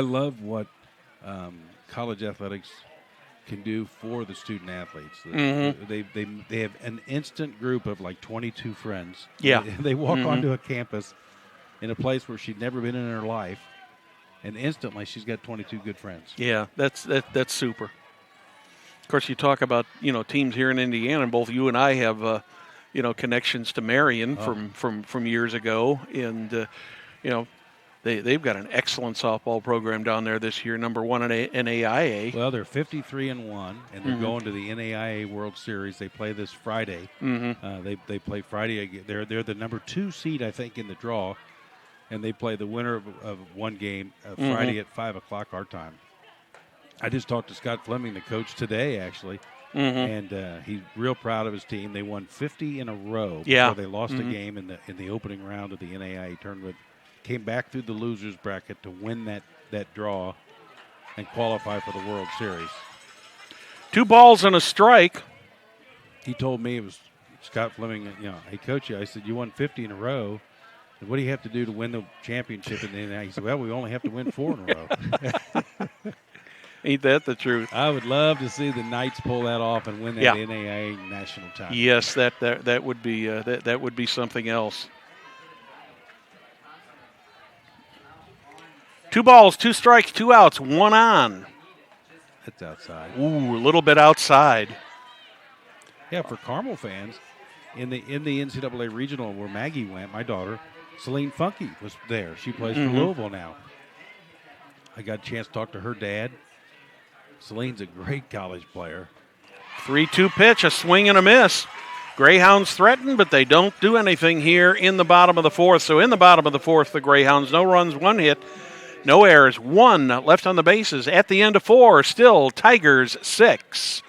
B: love what college athletics can do for the student athletes. They have an instant group of like 22 friends.
A: Yeah.
B: They walk onto a campus in a place where she'd never been in her life, and instantly she's got 22 good friends.
A: Yeah, that's super. Of course, you talk about teams here in Indiana, and both you and I have connections to Marion from years ago, and they've got an excellent softball program down there this year, number one in NAIA.
B: Well, they're 53-1, and they're going to the NAIA World Series. They play this Friday. They play Friday. They're the number 2 seed, I think, in the draw, and they play the winner of one game Friday at 5 o'clock our time. I just talked to Scott Fleming, the coach, today, actually, and he's real proud of his team. They won 50 in a row before they lost a game in the opening round of the NAIA tournament. Came back through the losers bracket to win that draw and qualify for the World Series.
A: 2 balls and a strike.
B: He told me, it was Scott Fleming, hey, Coach, I said, you won 50 in a row. What do you have to do to win the championship? And then he said, well, we only have to win 4 in a row.
A: Ain't that the truth?
B: I would love to see the Knights pull that off and win that NAIA national title.
A: Yes, that would be that would be something else. 2 balls, 2 strikes, 2 outs, 1 on.
B: That's outside.
A: Ooh, a little bit outside.
B: Yeah, for Carmel fans, in the NCAA regional where Maggie went, my daughter, Celine Funky was there. She plays for Louisville now. I got a chance to talk to her dad. Celine's a great college player.
A: 3-2 pitch, a swing and a miss. Greyhounds threaten, but they don't do anything here in the bottom of the 4th. So in the bottom of the 4th, the Greyhounds, no runs, 1 hit. No errors, 1 left on the bases. At the end of 4, still Tigers 6,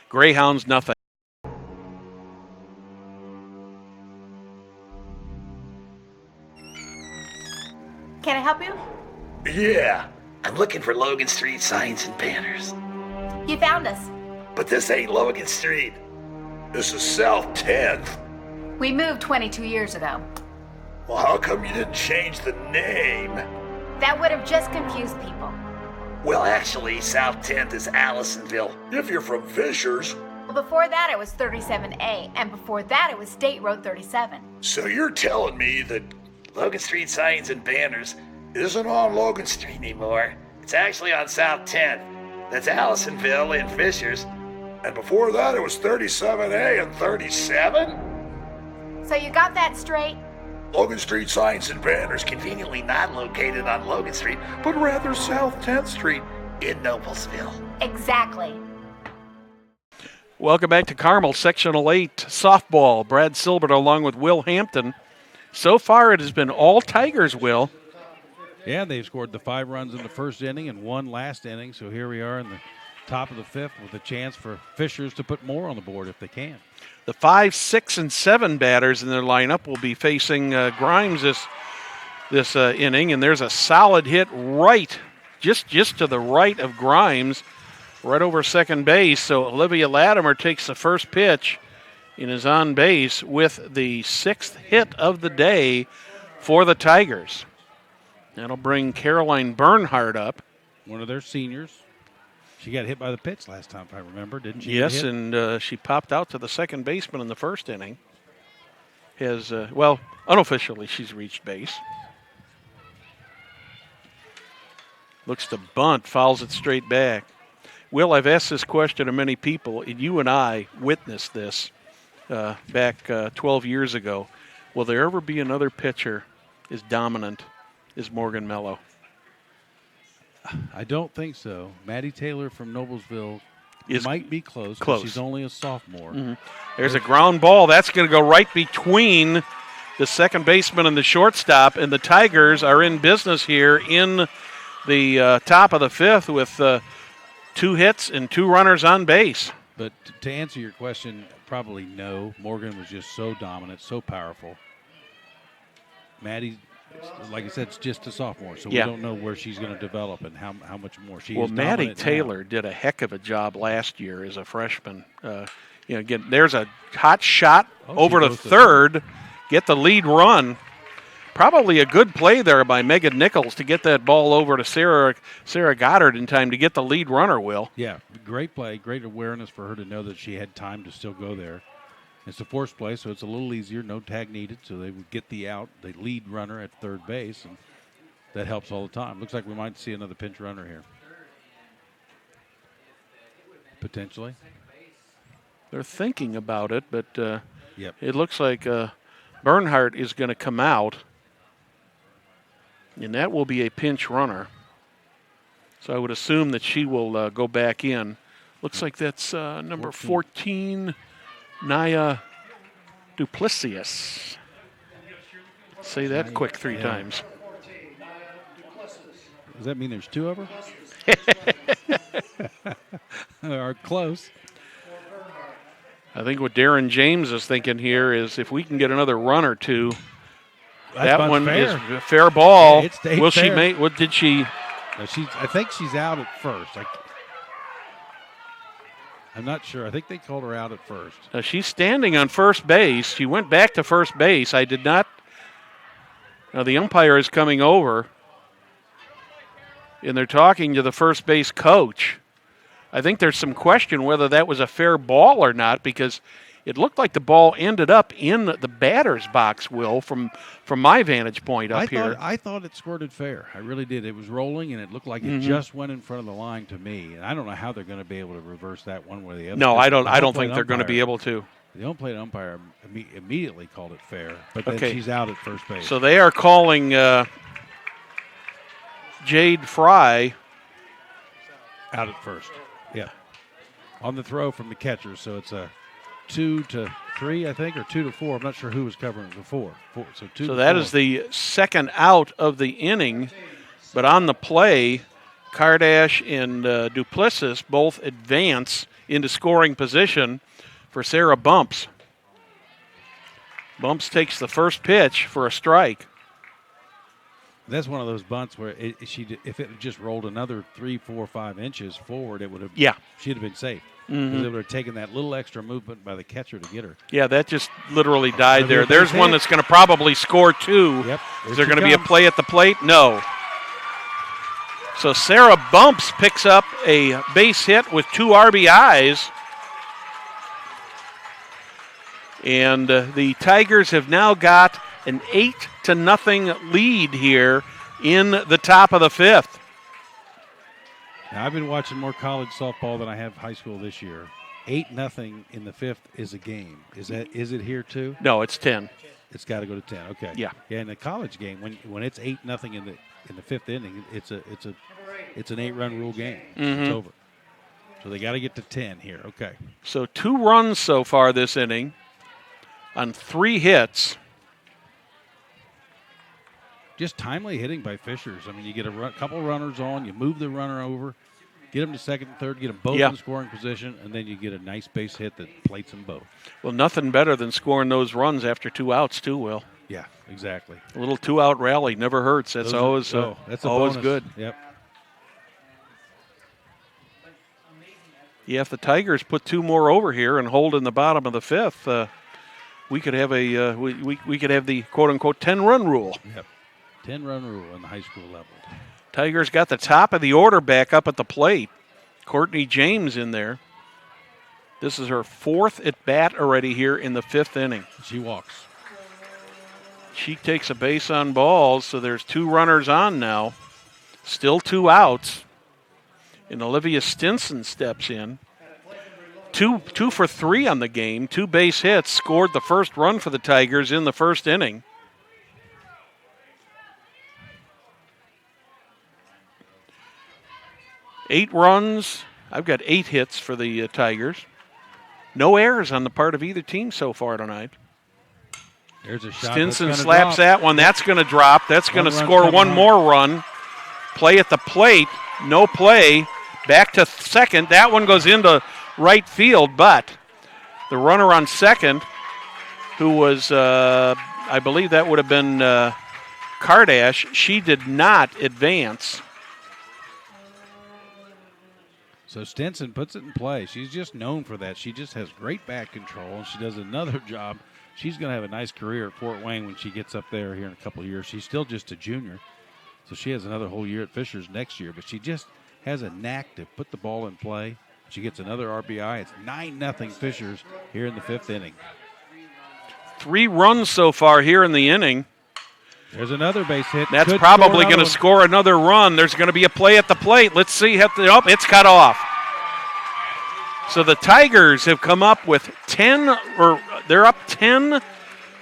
A: Greyhounds nothing.
E: Can I help you?
D: Yeah, I'm looking for Logan Street signs and banners.
E: You found us.
D: But this ain't Logan Street. This is South 10th.
E: We moved 22 years ago.
D: Well, how come you didn't change the name?
E: That would have just confused people.
D: Well, actually, South 10th is Allisonville. If you're from Fishers.
E: Well, before that it was 37A, and before that it was State Road 37.
D: So you're telling me that Logan Street signs and banners isn't on Logan Street anymore? It's actually on South 10th. That's Allisonville and Fishers. And before that it was 37A and 37?
E: So you got that straight?
D: Logan Street signs and banners conveniently not located on Logan Street, but rather South 10th Street in Noblesville.
E: Exactly.
A: Welcome back to Carmel, Sectional 8 softball. Brad Silbert along with Will Hampton. So far it has been all Tigers, Will.
B: Yeah, they've scored the 5 runs in the first inning and 1 last inning. So here we are in the top of the 5th with a chance for Fishers to put more on the board if they can.
A: The 5, 6, and 7 batters in their lineup will be facing Grimes this inning, and there's a solid hit right, just to the right of Grimes, right over second base. So Olivia Latimer takes the first pitch and is on base with the 6th hit of the day for the Tigers. That'll bring Caroline Bernhardt up.
B: One of their seniors. She got hit by the pitch last time, if I remember, didn't she?
A: Yes, and she popped out to the second baseman in the first inning. Unofficially, she's reached base. Looks to bunt, fouls it straight back. Will, I've asked this question to many people, and you and I witnessed this back 12 years ago. Will there ever be another pitcher as dominant as Morgan Mello?
B: I don't think so. Maddie Taylor from Noblesville might be close. She's only a sophomore.
A: There's a ground ball. That's going to go right between the second baseman and the shortstop, and the Tigers are in business here in the top of the 5th with 2 hits and 2 runners on base.
B: But to answer your question, probably no. Morgan was just so dominant, so powerful. Maddie, like I said, it's just a sophomore, so we don't know where she's going to develop and how much more she is.
A: Well, Maddie Taylor did a heck of a job last year as a freshman. Again, there's a hot shot over to third, get the lead run. Probably a good play there by Megan Nichols to get that ball over to Sarah Goddard in time to get the lead runner, Will.
B: Yeah, great play, great awareness for her to know that she had time to still go there. It's a forced play, so it's a little easier, no tag needed, so they would get the lead runner at third base, and that helps all the time. Looks like we might see another pinch runner here. Potentially.
A: They're thinking about it, but
B: Yep.
A: it looks like Bernhardt is going to come out, and that will be a pinch runner. So I would assume that she will go back in. Looks like that's number 14, Naya Duplessis. Say that quick 3 times.
B: Does that mean there's 2 of her? Or close.
A: I think what Darren James is thinking here is if we can get another run or 2, that one
B: fair.
A: is a fair ball.
B: Yeah, it stayed
A: Will
B: fair.
A: she make? What did she?
B: No, I think she's out at first. I'm not sure. I think they called her out at first.
A: She's standing on first base. She went back to first base. I did not. Now the umpire is coming over, and they're talking to the first base coach. I think there's some question whether that was a fair ball or not, because it looked like the ball ended up in the batter's box, Will, from my vantage point up here.
B: I thought it squirted fair. I really did. It was rolling, and it looked like it just went in front of the line to me. And I don't know how they're going to be able to reverse that one way or the other.
A: No, I don't think they're going to be able to.
B: The home plate umpire immediately called it fair, but then she's out at first base.
A: So they are calling Jade Fry
B: out at first. Yeah. On the throw from the catcher, so it's a 2 to 3, I think, or 2 to 4. I'm not sure who was covering before. So 2
A: So
B: to
A: that
B: 4.
A: is the second out of the inning. But on the play, Kardash and Duplessis both advance into scoring position for Sarah Bumps. Bumps takes the first pitch for a strike.
B: That's one of those bunts where if it had just rolled another 3, 4, 5 inches forward, it would have.
A: Yeah.
B: She'd have been safe. Because it would have taken that little extra movement by the catcher to get her.
A: Yeah, that just literally died there.
B: There's
A: There's one that's going to probably score 2.
B: Yep.
A: Is there going to be a play at the plate? No. So Sarah Bumps picks up a base hit with 2 RBIs. And the Tigers have now got an 8-0 lead here in the top of the 5th.
B: Now, I've been watching more college softball than I have high school this year. 8-0 in the 5th is a game. Is it here too?
A: No, it's 10.
B: It's got to go to 10. Okay.
A: Yeah.
B: Yeah. In a college game, when it's 8-0 in the 5th inning, it's an 8-run rule game. It's over. So they got to get to 10 here. Okay.
A: So 2 runs so far this inning on 3 hits.
B: Just timely hitting by Fishers. I mean, you get a couple runners on, you move the runner over, get them to second and third, get them both in scoring position, and then you get a nice base hit that plates them both.
A: Well, nothing better than scoring those runs after 2 outs, too, Will.
B: Yeah, exactly.
A: A little 2-out rally never hurts. That's always
B: that's
A: always
B: bonus.
A: good.
B: Yep.
A: Yeah, if the Tigers put 2 more over here and hold in the bottom of the 5th, we could have we could have the quote unquote 10-run rule.
B: Yep. 10-run rule on the high school level.
A: Tigers got the top of the order back up at the plate. Courtney James in there. This is her 4th at bat already here in the 5th inning.
B: She walks.
A: She takes a base on balls, so there's 2 runners on now. Still 2 outs. And Olivia Stinson steps in. Two for 3 on the game, 2 base hits, scored the first run for the Tigers in the 1st inning. Eight runs. I've got 8 hits for the Tigers. No errors on the part of either team so far tonight.
B: There's a shot.
A: Stinson slaps that one. That's going to drop. That's going to score one more run. Play at the plate. No play. Back to second. That one goes into right field, but the runner on second, who was, I believe that would have been Kardash, she did not advance.
B: So Stinson puts it in play. She's just known for that. She just has great bat control, and she does another job. She's going to have a nice career at Fort Wayne when she gets up there here in a couple of years. She's still just a junior, so she has another whole year at Fishers next year, but she just has a knack to put the ball in play. She gets another RBI. It's 9-0 Fishers here in the 5th inning.
A: 3 runs so far here in the inning.
B: There's another base hit.
A: That's
B: Could
A: probably
B: score
A: going to
B: another one.
A: score another run. There's going to be a play at the plate. Let's see. Oh, it's cut off. So the Tigers have come up with 10, or they're up 10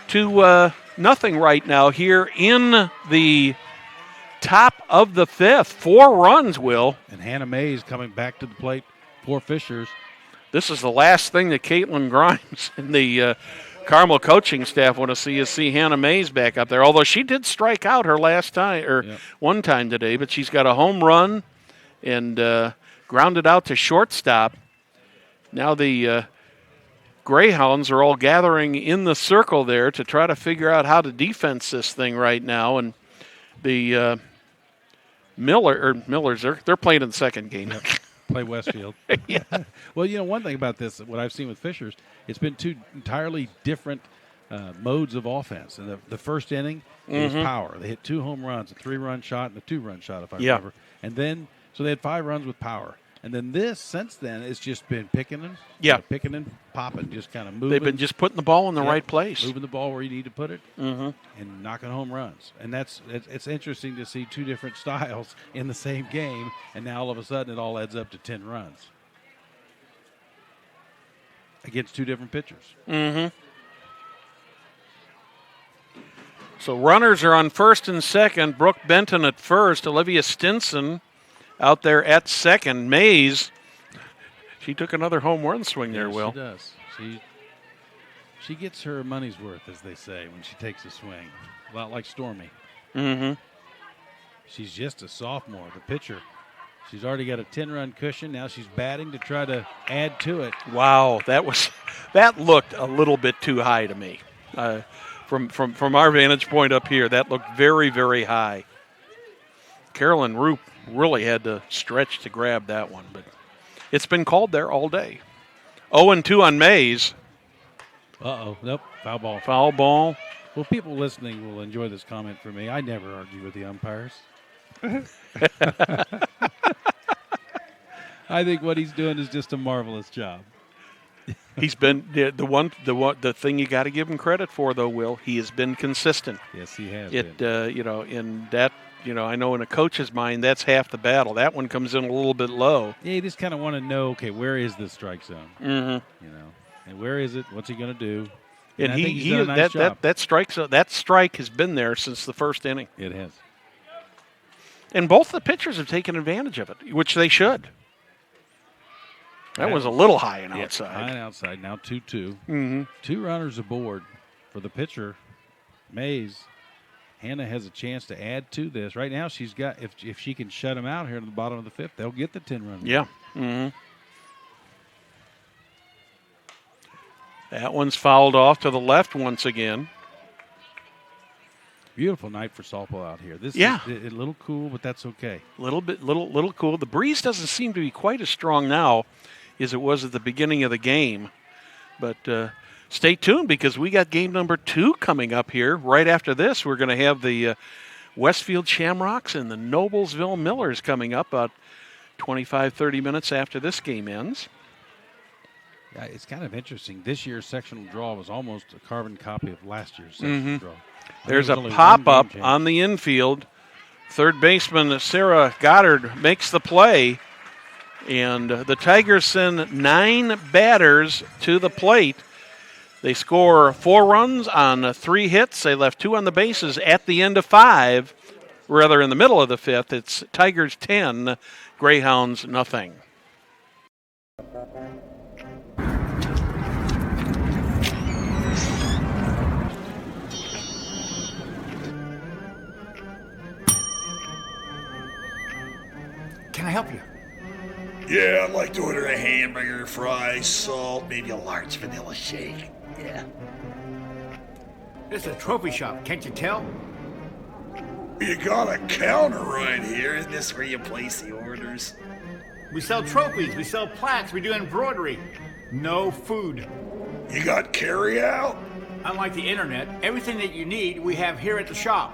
A: to nothing right now here in the top of the fifth. 4 runs, Will.
B: And Hannah Mays coming back to the plate for Fishers.
A: This is the last thing that Caitlin Grimes and the Carmel coaching staff want to see Hannah Mays back up there. Although she did strike out her last time, or one time today, but she's got a home run and grounded out to shortstop. Now the Greyhounds are all gathering in the circle there to try to figure out how to defense this thing right now. And the Millers, they're playing in the second game.
B: Yep. Play Westfield.
A: Yeah.
B: Well, one thing about this, what I've seen with Fishers, it's been 2 entirely different modes of offense. And the first inning was power. They hit 2 home runs, a 3-run shot and a 2-run shot, if I remember. And then, so they had 5 runs with power. And then since then, it's just been picking and picking and popping, just kind of moving.
A: They've been just putting the ball in the right place.
B: Moving the ball where you need to put it and knocking home runs. And it's interesting to see 2 different styles in the same game, and now all of a sudden it all adds up to 10 runs against 2 different pitchers.
A: So runners are on first and second. Brooke Benton at first. Olivia Stinson out there at second. Mays, she took another home run swing there, Will.
B: She does. She gets her money's worth, as they say, when she takes a swing. A lot like Stormy. She's just a sophomore. The pitcher, she's already got a 10-run cushion. Now she's batting to try to add to it.
A: Wow, that looked a little bit too high to me. From our vantage point up here, that looked very, very high. Carolyn Roop really had to stretch to grab that one, but it's been called there all day. 0-2 on Mays.
B: Nope, foul ball.
A: Foul ball.
B: Well, people listening will enjoy this comment from me. I never argue with the umpires. I think what he's doing is just a marvelous job.
A: He's been the thing you got to give him credit for, though, Will. He has been consistent.
B: Yes, he has.
A: In that. I know in a coach's mind, that's half the battle. That one comes in a little bit low.
B: Yeah, you just kind of want to know, okay, where is the strike zone? And where is it? What's he going to do?
A: And
B: I think he's done a nice job.
A: that strike has been there since the first inning.
B: It has.
A: And both the pitchers have taken advantage of it, which they should. That was a little high and outside.
B: High and outside. Now 2-2. 2 runners aboard for the pitcher, Mays. Hannah has a chance to add to this. Right now, she's got, if she can shut them out here in the bottom of the 5th, they'll get the 10-run.
A: Yeah. That one's fouled off to the left once again.
B: Beautiful night for softball out here. This is a little cool, but that's okay.
A: Little cool. The breeze doesn't seem to be quite as strong now as it was at the beginning of the game. But stay tuned, because we got game number 2 coming up here. Right after this, we're going to have the Westfield Shamrocks and the Noblesville Millers coming up about 25-30 minutes after this game ends.
B: Yeah, it's kind of interesting. This year's sectional draw was almost a carbon copy of last year's sectional draw.
A: There's a pop-up on the infield. Third baseman Sarah Goddard makes the play. And the Tigers send 9 batters to the plate. They score 4 runs on 3 hits. They left 2 on the bases at the end of 5. Rather, in the middle of the 5th, it's Tigers 10, Greyhounds nothing.
C: Can I help you?
D: Yeah, I'd like to order a hamburger, fries, salt, maybe a large vanilla shake. Yeah.
C: This is a trophy shop, can't you tell?
D: You got a counter right here. Isn't this where you place the orders?
C: We sell trophies, we sell plaques, we do embroidery. No food.
D: You got carry out?
C: Unlike the internet, everything that you need we have here at the shop.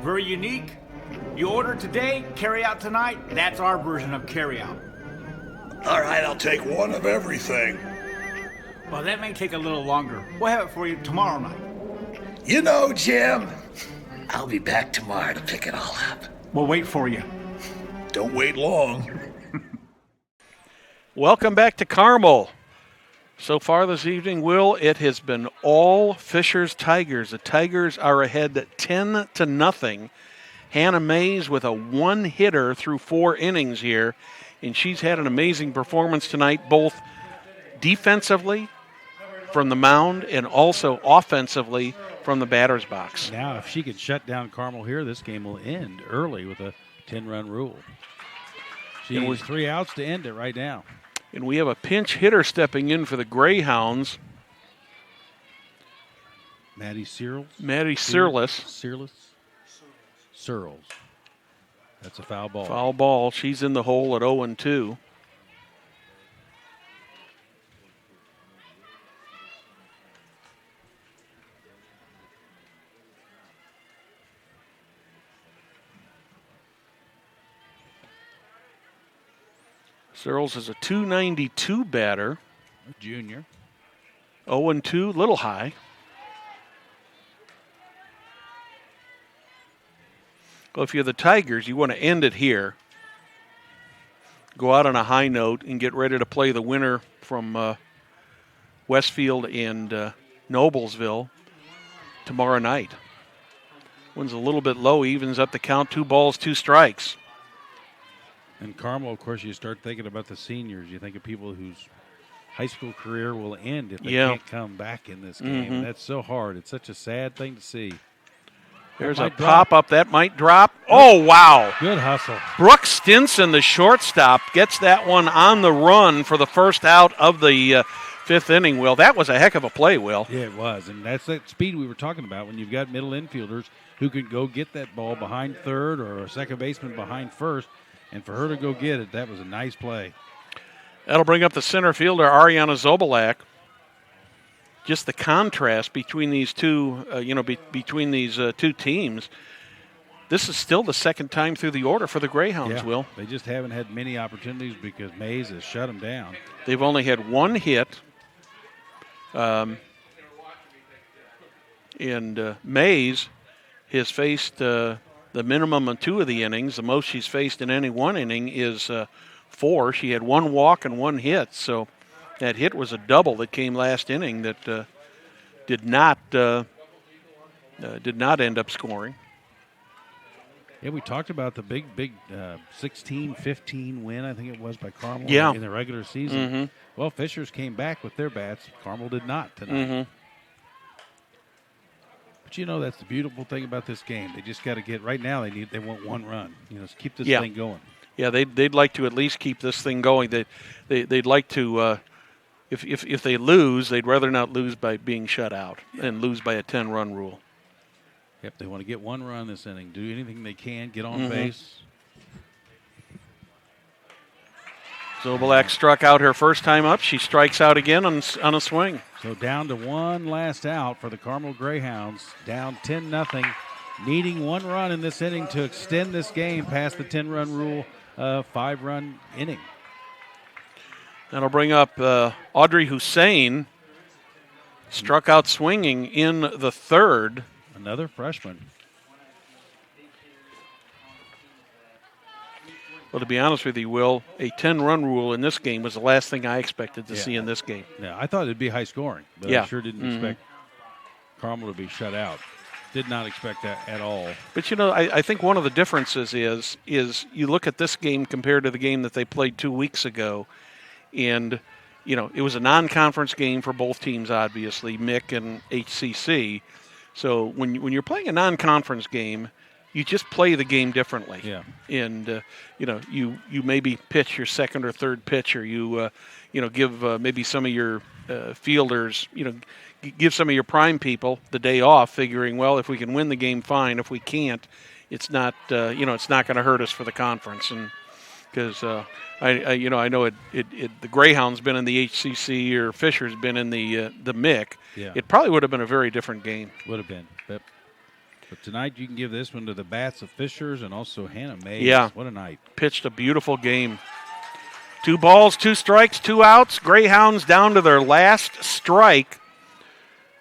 C: Very unique. You order today, carry out tonight. That's our version of carry out.
D: All right, I'll take one of everything.
C: Well, that may take a little longer. We'll have it for you tomorrow night.
D: You know, Jim, I'll be back tomorrow to pick it all up.
C: We'll wait for you.
D: Don't wait long.
A: Welcome back to Carmel. So far this evening, Will, it has been all Fisher's Tigers. The Tigers are ahead 10-0. Hannah Mays with a one-hitter through 4 innings here, and she's had an amazing performance tonight, both defensively from the mound and also offensively from the batter's box.
B: Now, if she could shut down Carmel here, this game will end early with a 10-run rule. She needs 3 outs to end it right now.
A: And we have a pinch hitter stepping in for the Greyhounds.
B: Maddie Searles. Searles. That's a foul ball.
A: Foul ball. She's in the hole at 0-2. Searles is a .292 batter.
B: Junior.
A: 0-2, little high. Well, if you're the Tigers, you want to end it here. Go out on a high note and get ready to play the winner from Westfield and Noblesville tomorrow night. One's a little bit low, evens up the count, 2 balls, 2 strikes.
B: And Carmel, of course, you start thinking about the seniors. You think of people whose high school career will end if they can't come back in this game. And that's so hard. It's such a sad thing to see.
A: There's a pop-up. That might drop. Oh, wow.
B: Good hustle.
A: Brooke Stinson, the shortstop, gets that one on the run for the first out of the 5th inning, Will. That was a heck of a play, Will.
B: Yeah, it was. And that's that speed we were talking about when you've got middle infielders who can go get that ball behind third or a second baseman behind first. And for her to go get it, that was a nice play.
A: That'll bring up the center fielder, Ariana Zobalak. Just the contrast between these two, between these two teams. This is still the second time through the order for the Greyhounds, Will.
B: They just haven't had many opportunities because Mays has shut them down.
A: They've only had 1 hit. And Mays has faced the minimum of 2 of the innings. The most she's faced in any one inning is 4. She had 1 walk and 1 hit. So that hit was a double that came last inning that did not end up scoring.
B: Yeah, we talked about the big 16-15 win, I think it was, by Carmel in the regular season.
A: Mm-hmm.
B: Well, Fishers came back with their bats. Carmel did not tonight.
A: Mm-hmm.
B: But that's the beautiful thing about this game. They just got to get right now. They want 1 run. Keep this thing going.
A: Yeah, they'd like to at least keep this thing going. They'd like to. If they lose, they'd rather not lose by being shut out and lose by a 10-run rule.
B: Yep, they want to get 1 run this inning. Do anything they can. Get on base.
A: Zobalak struck out her first time up. She strikes out again on a swing.
B: So down to 1 last out for the Carmel Greyhounds. Down 10-0. Needing 1 run in this inning to extend this game past the 10-run rule, 5-run inning.
A: That'll bring up Audrey Hussein. Struck out swinging in the 3rd.
B: Another freshman.
A: Well, to be honest with you, Will, a 10-run rule in this game was the last thing I expected to see in this game.
B: Yeah, I thought it'd be high scoring, but I sure didn't expect Carmel to be shut out. Did not expect that at all.
A: But, I think one of the differences is you look at this game compared to the game that they played 2 weeks ago, and, it was a non-conference game for both teams, obviously, MIC and HCC. So when you're playing a non-conference game, you just play the game differently.
B: Yeah.
A: And, you maybe pitch your second or third pitch, or you give maybe some of your fielders, give some of your prime people the day off, figuring, well, if we can win the game, fine. If we can't, it's not, it's not going to hurt us for the conference. And because I know the Greyhound's been in the HCC or Fisher's been in the MIC.
B: Yeah.
A: It probably would have been a very different game.
B: Would have been. But tonight you can give this one to the bats of Fishers and also Hannah Mays.
A: Yeah.
B: What a night.
A: Pitched a beautiful game. 2 balls, 2 strikes, 2 outs. Greyhounds down to their last strike.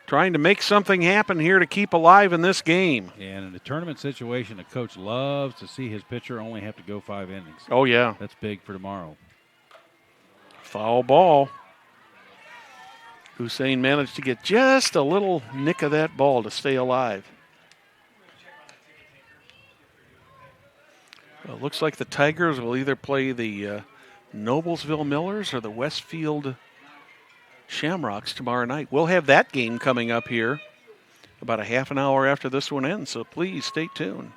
A: trying to make something happen here to keep alive in this game.
B: And in a tournament situation, a coach loves to see his pitcher only have to go 5 innings.
A: Oh, yeah.
B: That's big for tomorrow.
A: Foul ball. Hussein managed to get just a little nick of that ball to stay alive. Well, it looks like the Tigers will either play the Noblesville Millers or the Westfield Shamrocks tomorrow night. We'll have that game coming up here about a half an hour after this one ends, so please stay tuned.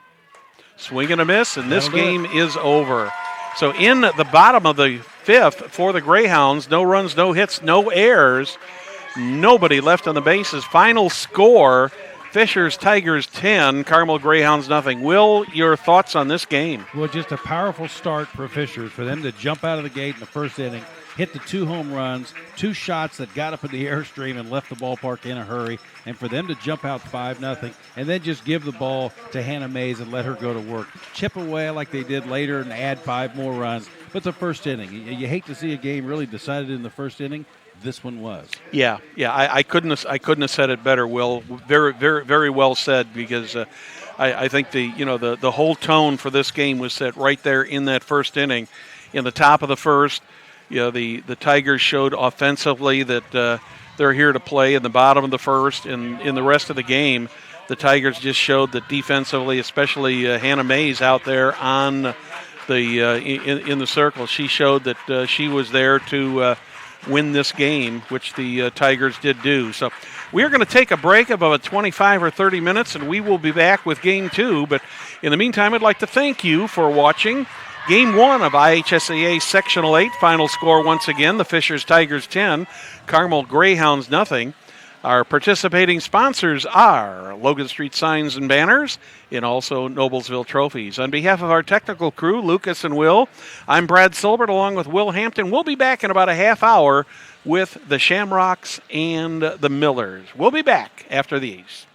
A: Swing and a miss, and this game is over. So in the bottom of the fifth for the Greyhounds, no runs, no hits, no errors, nobody left on the bases. Final score, Fishers Tigers 10, Carmel Greyhounds nothing. Will, your thoughts on this game?
B: Well, just a powerful start for Fishers, for them to jump out of the gate in the first inning, hit the 2 home runs, 2 shots that got up in the airstream and left the ballpark in a hurry, and for them to jump out 5-0 and then just give the ball to Hannah Mays and let her go to work. Chip away like they did later and add 5 more runs. But the first inning, you hate to see a game really decided in the first inning. This one was.
A: Yeah. I couldn't have said it better, Will. Very, very, very well said, because I think the whole tone for this game was set right there in that first inning. In the top of the first, the Tigers showed offensively that they're here to play. In the bottom of the first, and in the rest of the game, the Tigers just showed that defensively, especially Hannah Mays out there on in the circle, she showed that she was there to win this game, which the Tigers did do. So we are going to take a break of about 25 or 30 minutes, and we will be back with Game 2. But in the meantime, I'd like to thank you for watching Game 1 of IHSAA Sectional 8. Final score once again, the Fishers Tigers 10, Carmel Greyhounds nothing. Our participating sponsors are Logan Street Signs and Banners and also Noblesville Trophies. On behalf of our technical crew, Lucas and Will, I'm Brad Silbert along with Will Hampton. We'll be back in about a half hour with the Shamrocks and the Millers. We'll be back after these.